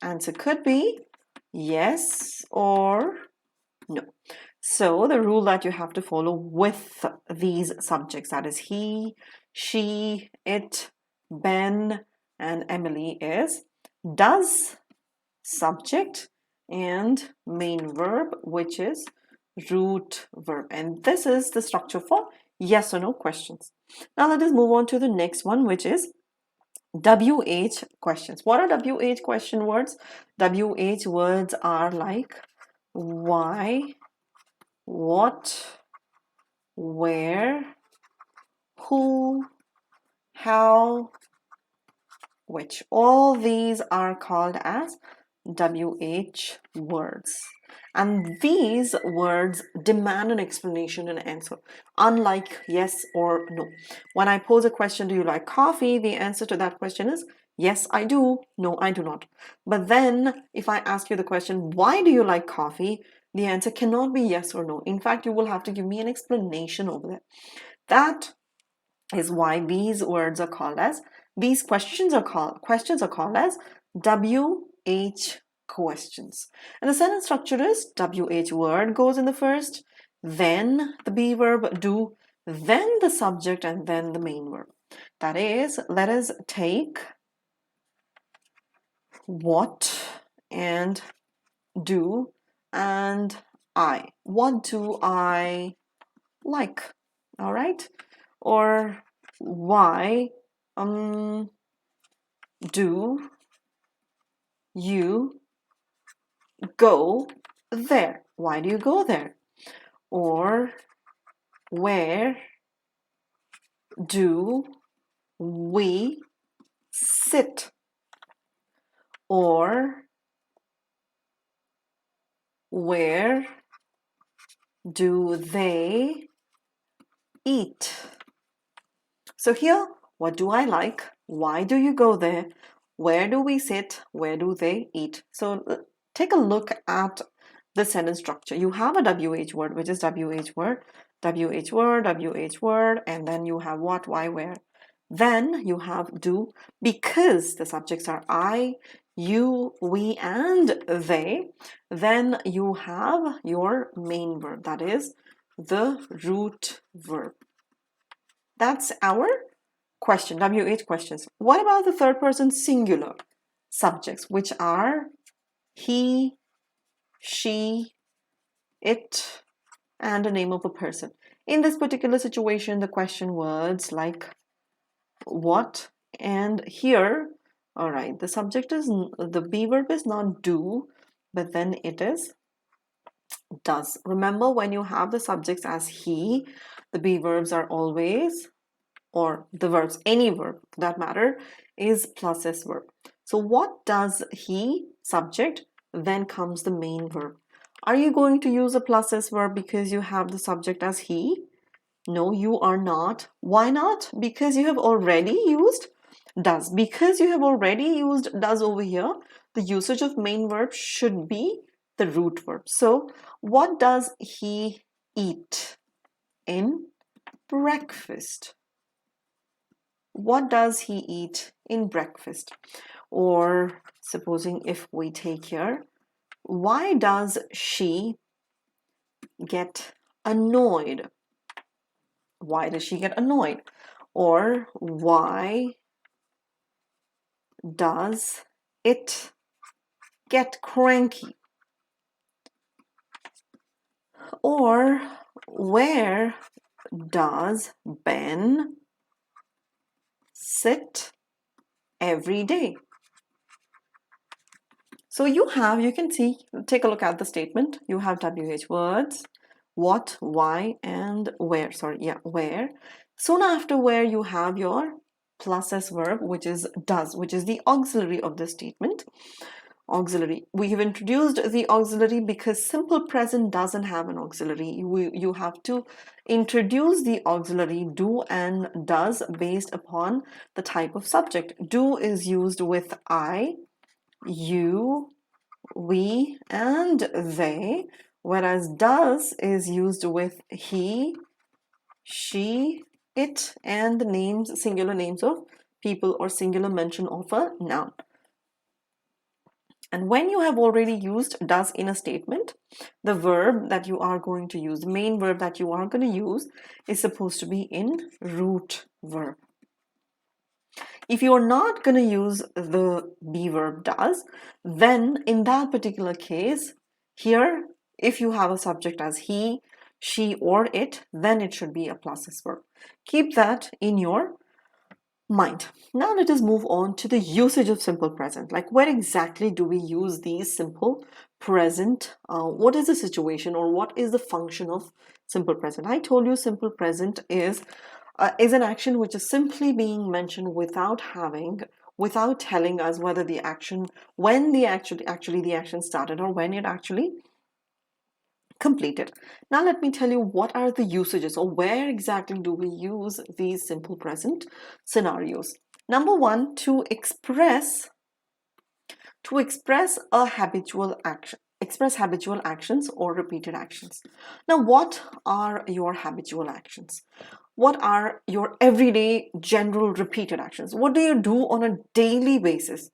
Answer could be yes or no. So the rule that you have to follow with these subjects, that is he, she, it, Ben, and Emily, is does, subject, and main verb, which is root verb. And this is the structure for yes or no questions. Now let us move on to the next one, which is WH questions. What are WH question words? WH words are like why, what, where, who, how, which. All these are called as WH words. And these words demand an explanation and answer, unlike yes or no. When I pose a question, do you like coffee? The answer to that question is yes, I do. No, I do not. But then if I ask you the question, why do you like coffee? The answer cannot be yes or no. In fact, you will have to give me an explanation over there. That is why these words are called as, these questions are called as WH questions. And the sentence structure is WH word goes in the first, then the be verb do, then the subject, and then the main verb. That is, let us take what and do and I. What do I like? All right. Or why do you go there? Why do you go there? Or where do we sit? Or where do they eat? So here, what do I like? Why do you go there? Where do we sit? Where do they eat? So take a look at the sentence structure. You have a WH word, which is WH word, WH word, WH word, and then you have what, why, where. Then you have do, because the subjects are I, you, we, and they. Then you have your main verb, that is the root verb. That's our question, WH questions. What about the third person singular subjects, which are he, she, it, and a name of a person? In this particular situation, the question words like what and here, all right, the subject is, the be verb is not do, but then it is does. Remember, when you have the subjects as he, the be verbs are always, or the verbs, any verb for that matter, is plus s verb. So what does he, subject, then comes the main verb. Are you going to use a plus s verb because you have the subject as he? No, you are not. Why not? Because you have already used does. Because you have already used does over here, the usage of main verb should be the root verb. So what does he eat in breakfast? What does he eat in breakfast? Or supposing if we take here, why does she get annoyed? Why does she get annoyed? Or why does it get cranky? Or where does Ben sit every day? So you can see, take a look at the statement. You have WH words, what, why, and where. Where. Soon after where, you have your plus s verb, which is does, which is the auxiliary of the statement. Auxiliary. We have introduced the auxiliary because simple present doesn't have an auxiliary. You have to introduce the auxiliary do and does based upon the type of subject. Do is used with I, you, we, and they, whereas does is used with he, she, it, and the names, singular names of people or singular mention of a noun. And when you have already used does in a statement, the verb that you are going to use, the main verb that you are going to use, is supposed to be in root verb. If you are not going to use the be verb does, then in that particular case, here, if you have a subject as he, she, or it, then it should be a plus s verb. Keep that in your mind. Now let us move on to the usage of simple present. Like, where exactly do we use these simple present? What is the situation, or what is the function of simple present? I told you simple present is an action which is simply being mentioned without telling us whether the action, when the action started, or when it actually completed. Now let me tell you what are the usages, or where exactly do we use these simple present scenarios. Number one, to express a habitual action. Express habitual actions or repeated actions. Now, what are your habitual actions? What are your everyday general repeated actions? What do you do on a daily basis?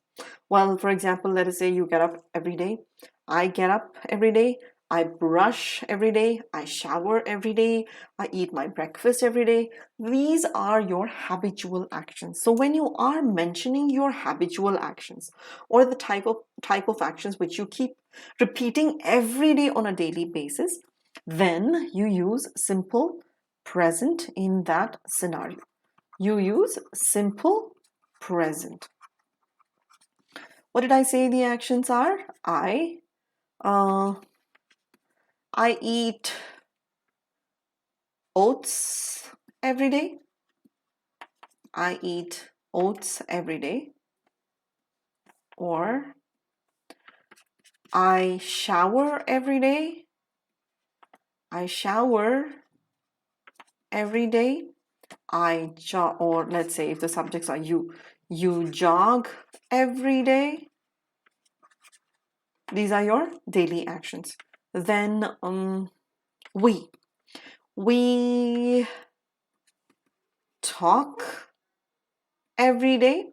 Well, for example, let us say you get up every day. I get up every day. I brush every day. I shower every day. I eat my breakfast every day. These are your habitual actions. So when you are mentioning your habitual actions, or the type of actions which you keep repeating every day on a daily basis, then you use simple present in that scenario. You use simple present. What did I say the actions are? I eat oats every day. I eat oats every day. Or I shower every day. I shower every day. Or let's say if the subjects are you jog every day. These are your daily actions. Then we talk every day.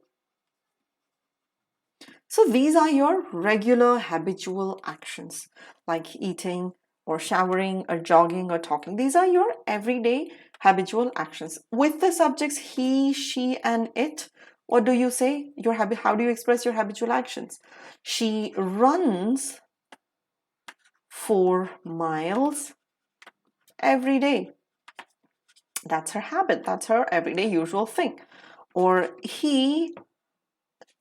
So these are your regular habitual actions, like eating or showering or jogging or talking. These are your everyday habitual actions. With the subjects he, she, and it, what do you say? How do you express your habitual actions? She runs 4 miles every day. That's her habit. That's her everyday usual thing. Or he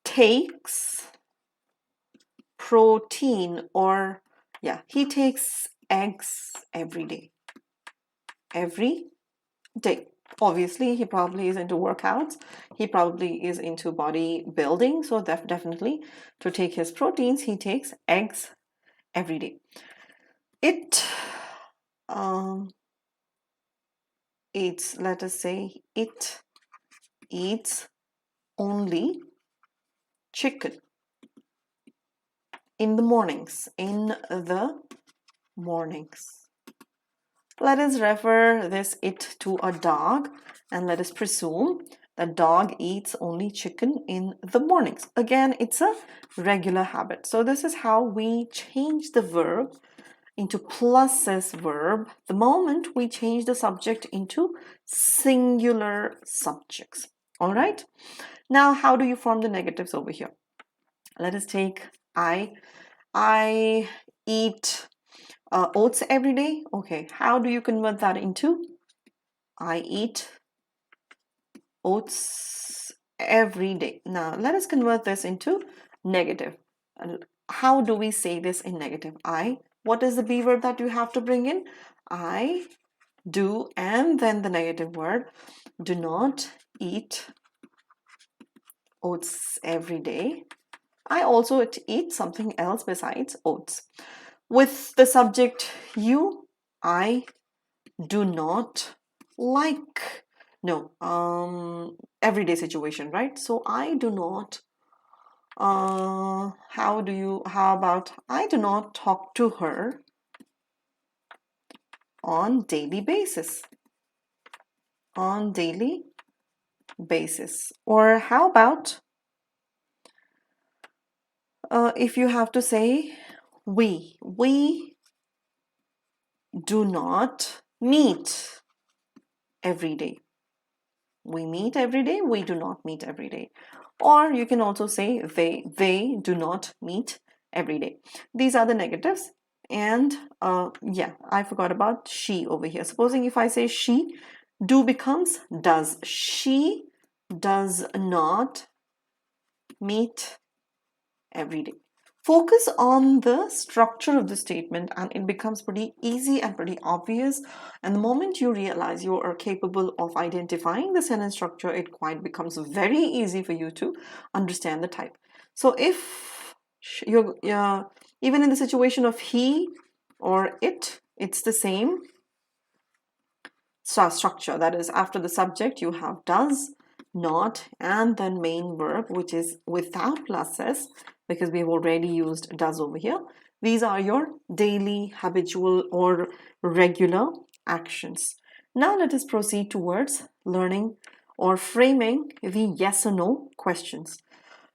takes protein, or yeah, he takes eggs every day. Every day. Obviously, he probably is into workouts. He probably is into body building. So definitely to take his proteins, he takes eggs every day. It eats, let us say, it eats only chicken in the mornings. In the mornings. Let us refer this it to a dog, and let us presume that dog eats only chicken in the mornings. Again, it's a regular habit. So this is how we change the verb into plus S verb the moment we change the subject into singular subjects. All right. Now, how do you form the negatives over here? Let us take I eat oats every day. Okay, how do you convert that into I eat oats every day? Now, let us convert this into negative. How do we say this in negative? What is the B verb that you have to bring in? I do, and then the negative word. Do not eat oats every day. I also eat something else besides oats. With the subject you, I do not like, no, everyday situation, right? So I do not, how about I do not talk to her on daily basis. On daily basis. Or how about if you have to say we do not meet every day. We meet every day, we do not meet every day. Or you can also say they do not meet every day. These are the negatives. And yeah, I forgot about she over here. Supposing if I say she, do becomes does. She does not meet every day. Focus on the structure of the statement and it becomes pretty easy and pretty obvious. And the moment you realize you are capable of identifying the sentence structure, it quite becomes very easy for you to understand the type. So if you're even in the situation of he or it's the same structure. That is, after the subject you have does, not, and then main verb, which is without plus s, because we've already used does over here. These are your daily, habitual, or regular actions. Now let us proceed towards learning or framing the yes or no questions.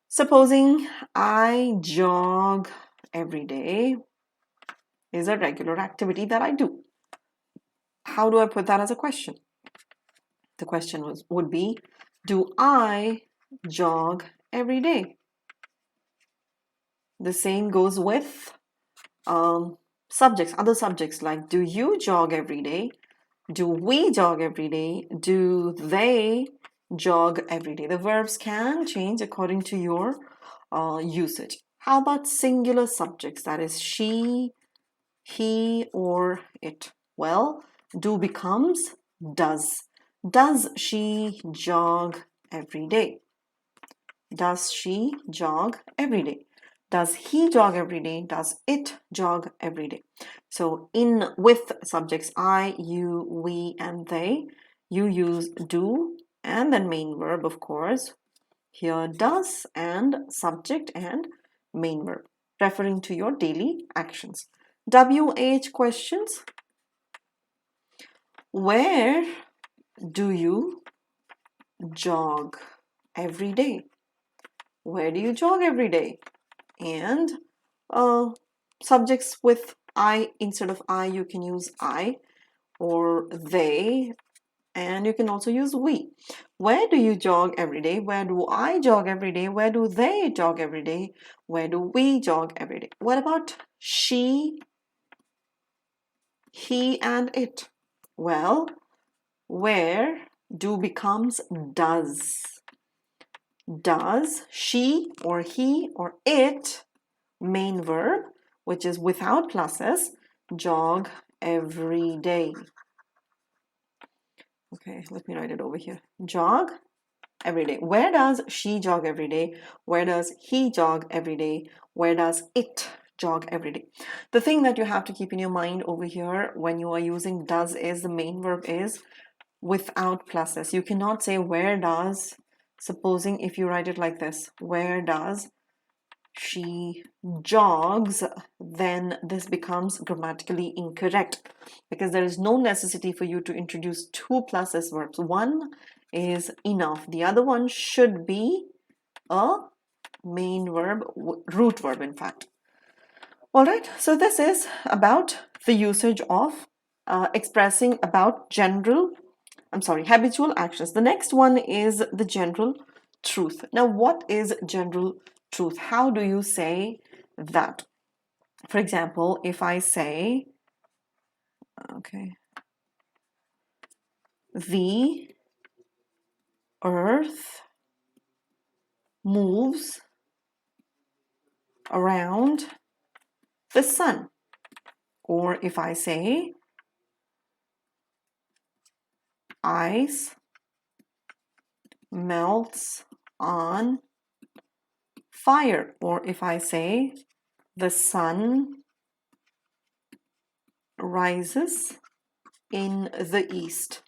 Supposing I jog every day is a regular activity that I do. How do I put that as a question? The question would be, do I jog every day? The same goes with subjects, other subjects like do you jog every day? Do we jog every day? Do they jog every day? The verbs can change according to your usage. How about singular subjects? That is she, he, or it. Well, do becomes does. Does she jog every day? Does she jog every day? Does he jog every day? Does it jog every day? So in with subjects I, you, we, and they, you use do and then main verb, of course. Here does and subject and main verb, referring to your daily actions. WH questions. Where do you jog every day? Where do you jog every day? And subjects with I instead of I, you can use I or they, and you can also use we. Where do you jog every day? Where do I jog every day? Where do they jog every day? Where do we jog every day? What about she, he, and it? Well, where do becomes does. Does she or he or it, main verb, which is without pluses, jog every day? Okay, let me write it over here. Jog every day. Where does she jog every day? Where does he jog every day? Where does it jog every day? The thing that you have to keep in your mind over here when you are using does is the main verb is without pluses. You cannot say where does, supposing if you write it like this, where does she jogs, then this becomes grammatically incorrect because there is no necessity for you to introduce two pluses verbs. One is enough. The other one should be a main verb, root verb in fact. All right, so this is about the usage of expressing about habitual actions. The next one is the general truth. Now, what is general truth? How do you say that? For example, if I say, okay, the earth moves around the sun. Or if I say, ice melts on fire. Or if I say, the sun rises in the east.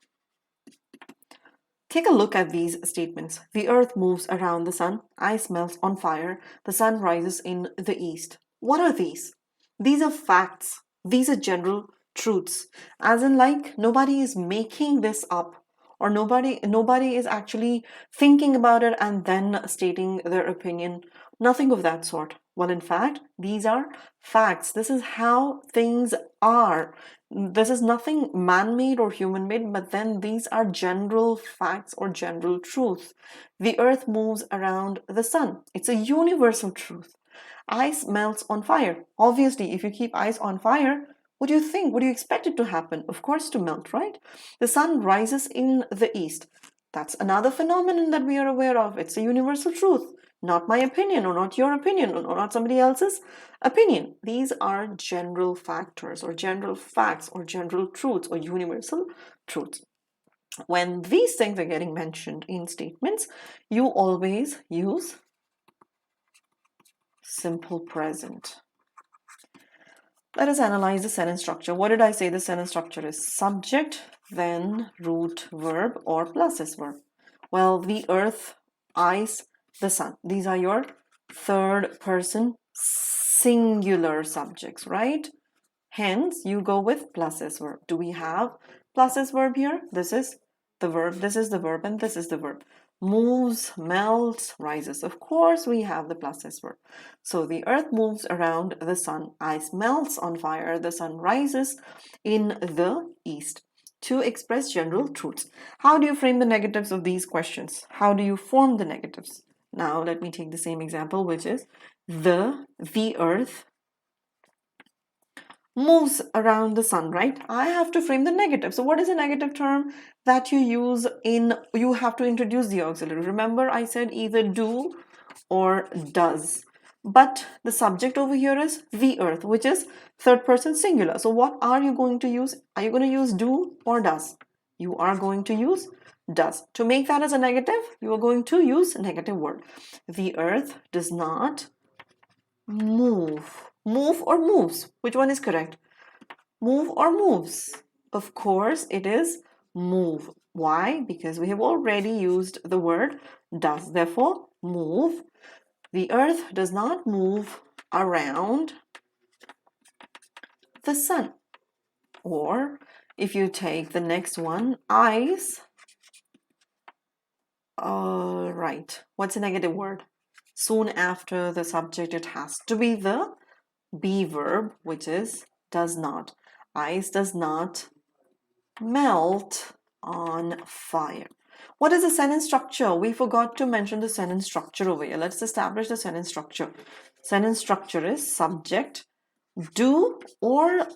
Take a look at these statements. The earth moves around the sun, ice melts on fire, the sun rises in the east. What are these? These are facts. These are general truths. As in, like, nobody is making this up, or nobody is actually thinking about it and then stating their opinion. Nothing of that sort. Well, in fact, these are facts. This is how things are. This is nothing man-made or human-made, but then these are general facts or general truth. The earth moves around the sun. It's a universal truth. Ice melts on fire. Obviously, if you keep ice on fire, what do you think? What do you expect it to happen? Of course, to melt, right? The sun rises in the east. That's another phenomenon that we are aware of. It's a universal truth. Not my opinion, or not your opinion, or not somebody else's opinion. These are general factors, or general facts, or general truths, or universal truths. When these things are getting mentioned in statements, you always use simple present. Let us analyze the sentence structure. What did I say the sentence structure is? Subject, then root verb or pluses verb. Well, the earth, ice, the sun. These are your third person singular subjects, right? Hence, you go with pluses verb. Do we have pluses verb here? This is the verb, this is the verb, and this is the verb. Moves, melts, rises. Of course, we have the pluses verb. So the earth moves around the sun. Ice melts on fire. The sun rises in the east. To express general truths. How do you frame the negatives of these questions? How do you form the negatives? Now, let me take the same example, which is the earth moves around the sun, right? I have to frame the negative. So what is a negative term that you use in, you have to introduce the auxiliary. Remember, I said either do or does. But the subject over here is the earth, which is third person singular. So what are you going to use? Are you going to use do or does? You are going to use does. To make that as a negative, you are going to use a negative word. The earth does not move. Move or moves? Which one is correct? Move or moves? Of course, it is move. Why? Because we have already used the word does. Therefore, move. The earth does not move around the sun. Or if you take the next one, ice. Right. What's a negative word? Soon after the subject, it has to be the be verb, which is does not. Ice does not melt on fire. What is the sentence structure? We forgot to mention the sentence structure over here. Let's establish the sentence structure. Sentence structure is subject, do or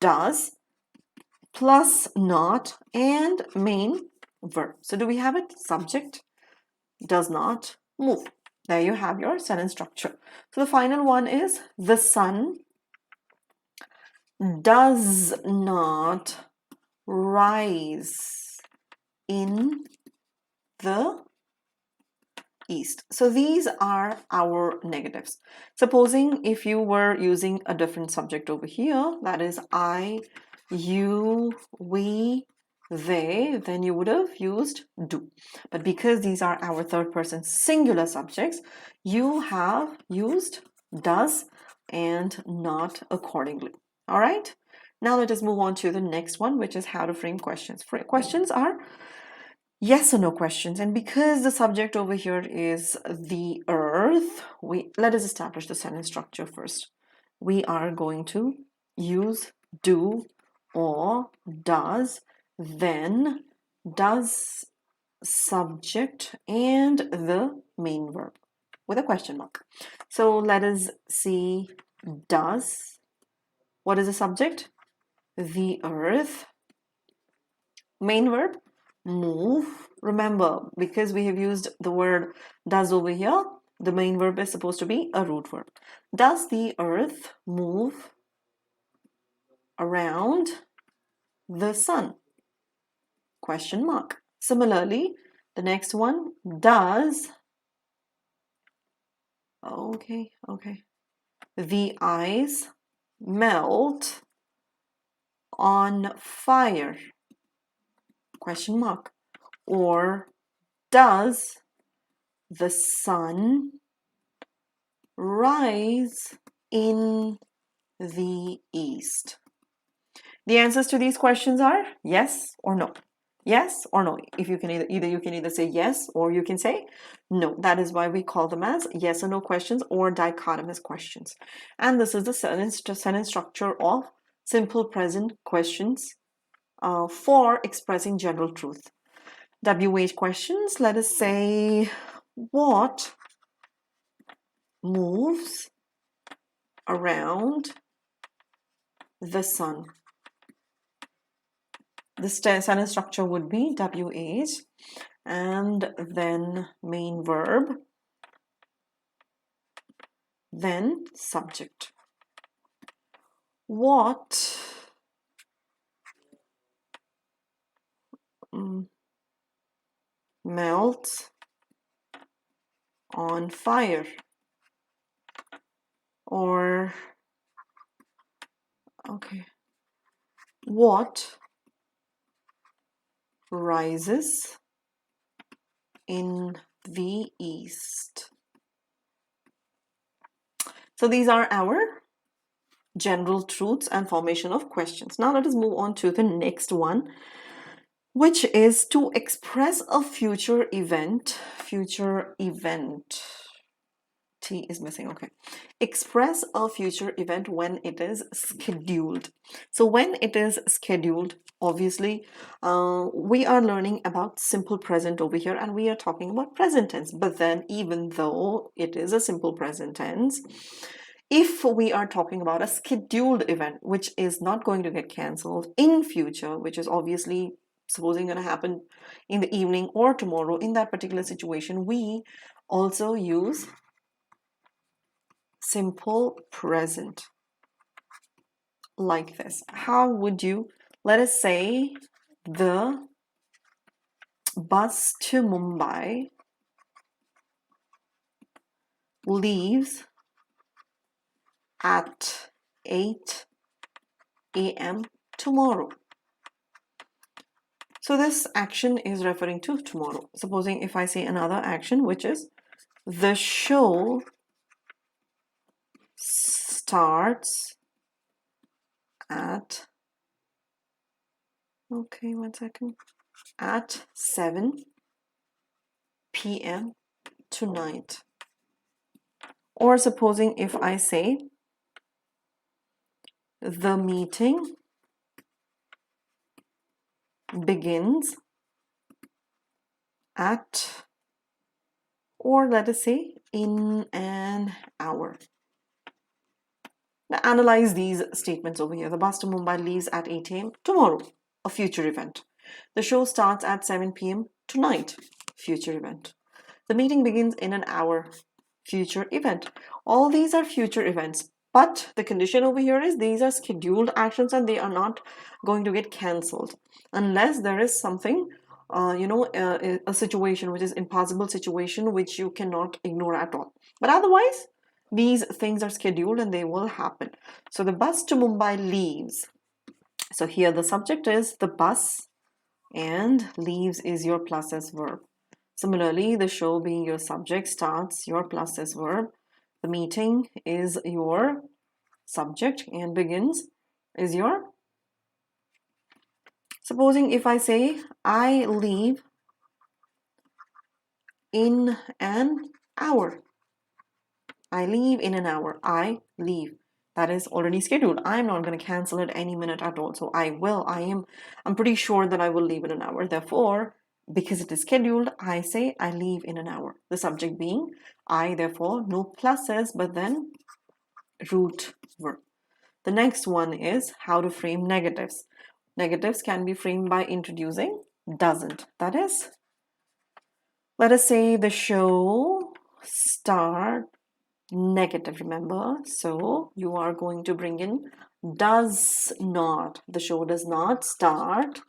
does, plus not and main verb. So do we have it? Subject does not move. There you have your sentence structure. So the final one is the sun does not rise in the east. So these are our negatives. Supposing if you were using a different subject over here, that is I, you, we, they, then you would have used do. But because these are our third person singular subjects, you have used does and not accordingly. All right. Now let us move on to the next one, which is how to frame questions. Questions are yes or no questions, and because the subject over here is the earth, let us establish the sentence structure first. We are going to use do or does, then does subject and the main verb with a question mark. So let us see does. What is the subject? The earth. Main verb, move. Remember, because we have used the word does over here, the main verb is supposed to be a root verb. Does the earth move around the sun? Question mark. Similarly, the next one, does, the ice melt on fire? Question mark. Or does the sun rise in the east? The answers to these questions are yes or no. Yes or no. If you can either say yes or you can say no. That is why we call them as yes or no questions or dichotomous questions. And this is the sentence structure of simple present questions for expressing general truth. WH questions, let us say, what moves around the sun? The sentence structure would be WH and then main verb, then subject. What melts on fire? Or, what rises in the east? So these are our general truths and formation of questions. Now let us move on to the next one, which is to express a future event. T is missing, Express a future event when it is scheduled. So when it is scheduled, obviously, we are learning about simple present over here and we are talking about present tense. But then even though it is a simple present tense, if we are talking about a scheduled event, which is not going to get cancelled in future, which is obviously supposing going to happen in the evening or tomorrow, in that particular situation, we also use simple present like this. How would you, let us say the bus to Mumbai leaves at 8 a.m. tomorrow. So this action is referring to tomorrow. Supposing if I say another action, which is the show starts at, at 7 p.m. tonight. Or supposing if I say the meeting begins at, or let us say in an hour. Now analyze these statements over here. The bus to Mumbai leaves at 8 a.m. tomorrow. a future event. The show starts at 7 p.m. tonight, future event. The meeting begins in an hour, future event. All these are future events, but the condition over here is these are scheduled actions and they are not going to get cancelled unless there is something, a situation which is impossible situation which you cannot ignore at all. But otherwise, these things are scheduled and they will happen. So the bus to Mumbai leaves. So here the subject is the bus and leaves is your plus S verb. Similarly, the show being your subject starts your plus S verb. The meeting is your subject and begins is your. Supposing if I say I leave in an hour. I leave in an hour. I leave. That is already scheduled. I'm not going to cancel it any minute at all. So I'm pretty sure that I will leave in an hour. Therefore, because it is scheduled, I say I leave in an hour. The subject being I, therefore, no pluses, but then root verb. The next one is how to frame negatives. Negatives can be framed by introducing doesn't. That is, let us say the show start negative, remember? So you are going to bring in does not. The show does not start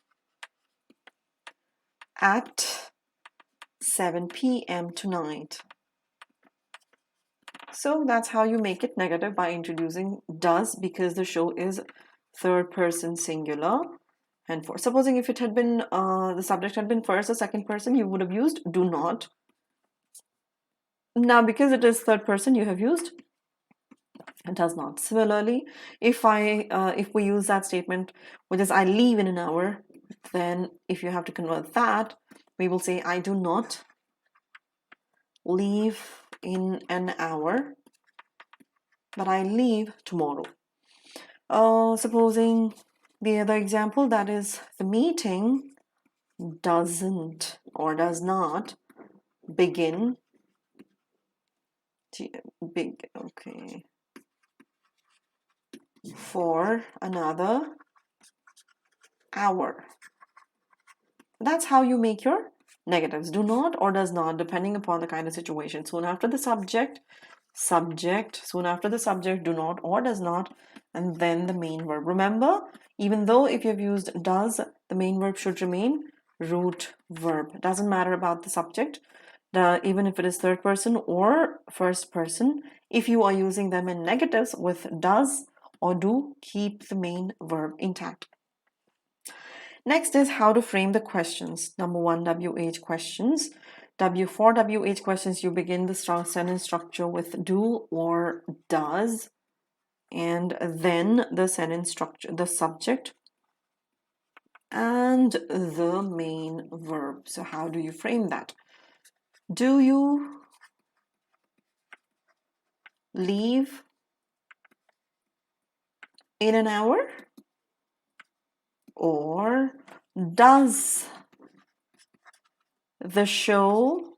at 7 p.m. tonight. So that's how you make it negative, by introducing does, because the show is third person singular. And for supposing if it had been the subject had been first or second person, you would have used do not. Now because it is third person, you have used does not. Similarly, if we use that statement which is I leave in an hour, then if you have to convert that, we will say I do not leave in an hour, but I leave tomorrow. Supposing the other example, that is the meeting doesn't or does not begin for another hour. That's how you make your negatives. Do not or does not, depending upon the kind of situation. Soon after the subject, soon after the subject, do not or does not, and then the main verb. Remember, even though if you've used does, the main verb should remain root verb. Doesn't matter about the subject, even if it is third person or first person. If you are using them in negatives with does or do, keep the main verb intact. Next is how to frame the questions. Number one, WH questions. For WH questions, you begin the sentence structure with do or does, and then the sentence structure, the subject, and the main verb. So how do you frame that? Do you leave in an hour? Or does the show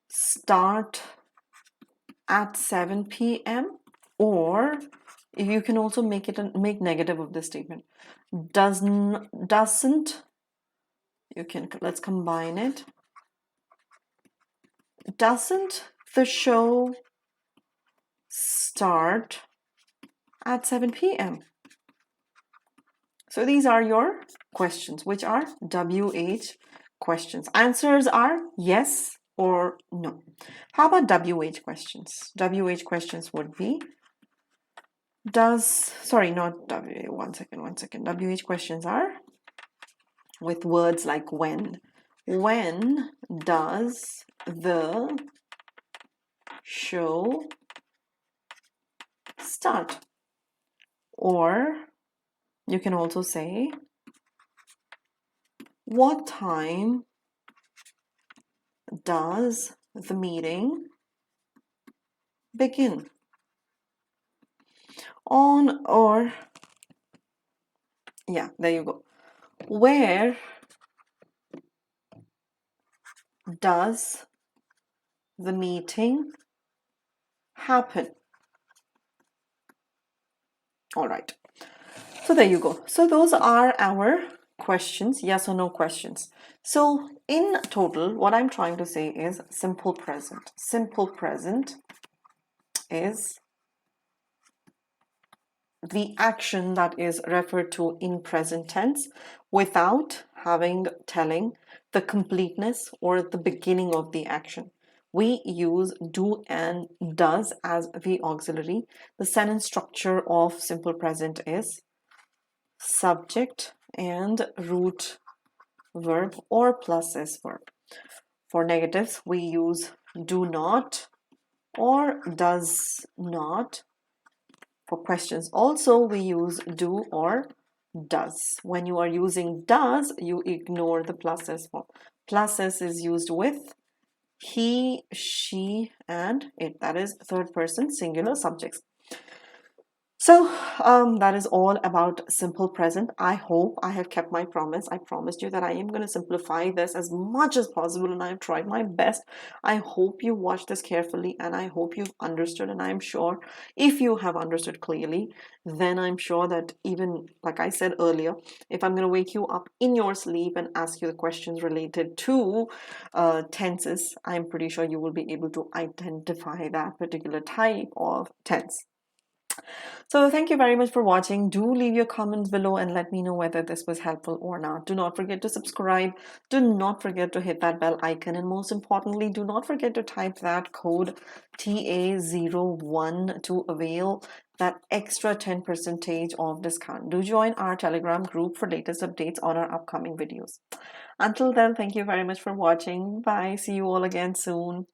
start at 7 p.m.? Or you can also make negative of this statement. Doesn't, let's combine it. Doesn't the show start at 7 p.m.? So these are your questions, which are WH questions. Answers are yes or no. How about WH questions? WH questions would be one second. WH questions are with words like when. When does the show start? Or you can also say, what time does the meeting begin? There you go. Where does the meeting happen? All right. So there you go. So those are our questions, yes or no questions. So in total, what I'm trying to say is simple present. Simple present is the action that is referred to in present tense without telling the completeness or the beginning of the action. We use do and does as the auxiliary. The sentence structure of simple present is subject and root verb or plus s verb. For negatives, we use do not or does not. For questions also, we use do or does. When you are using does, you ignore the plus s form. Plus s is used with he, she, and it. That is third person singular subjects. So that is all about simple present. I hope I have kept my promise. I promised you that I am going to simplify this as much as possible, and I have tried my best. I hope you watched this carefully, and I hope you've understood. And I'm sure if you have understood clearly, then I'm sure that even like I said earlier, if I'm going to wake you up in your sleep and ask you the questions related to tenses, I'm pretty sure you will be able to identify that particular type of tense. So thank you very much for watching. Do leave your comments below and let me know whether this was helpful or not. Do not forget to subscribe. Do not forget to hit that bell icon. And most importantly, do not forget to type that code TA01 to avail that extra 10% of discount. Do join our Telegram group for latest updates on our upcoming videos. Until then, thank you very much for watching. Bye. See you all again soon.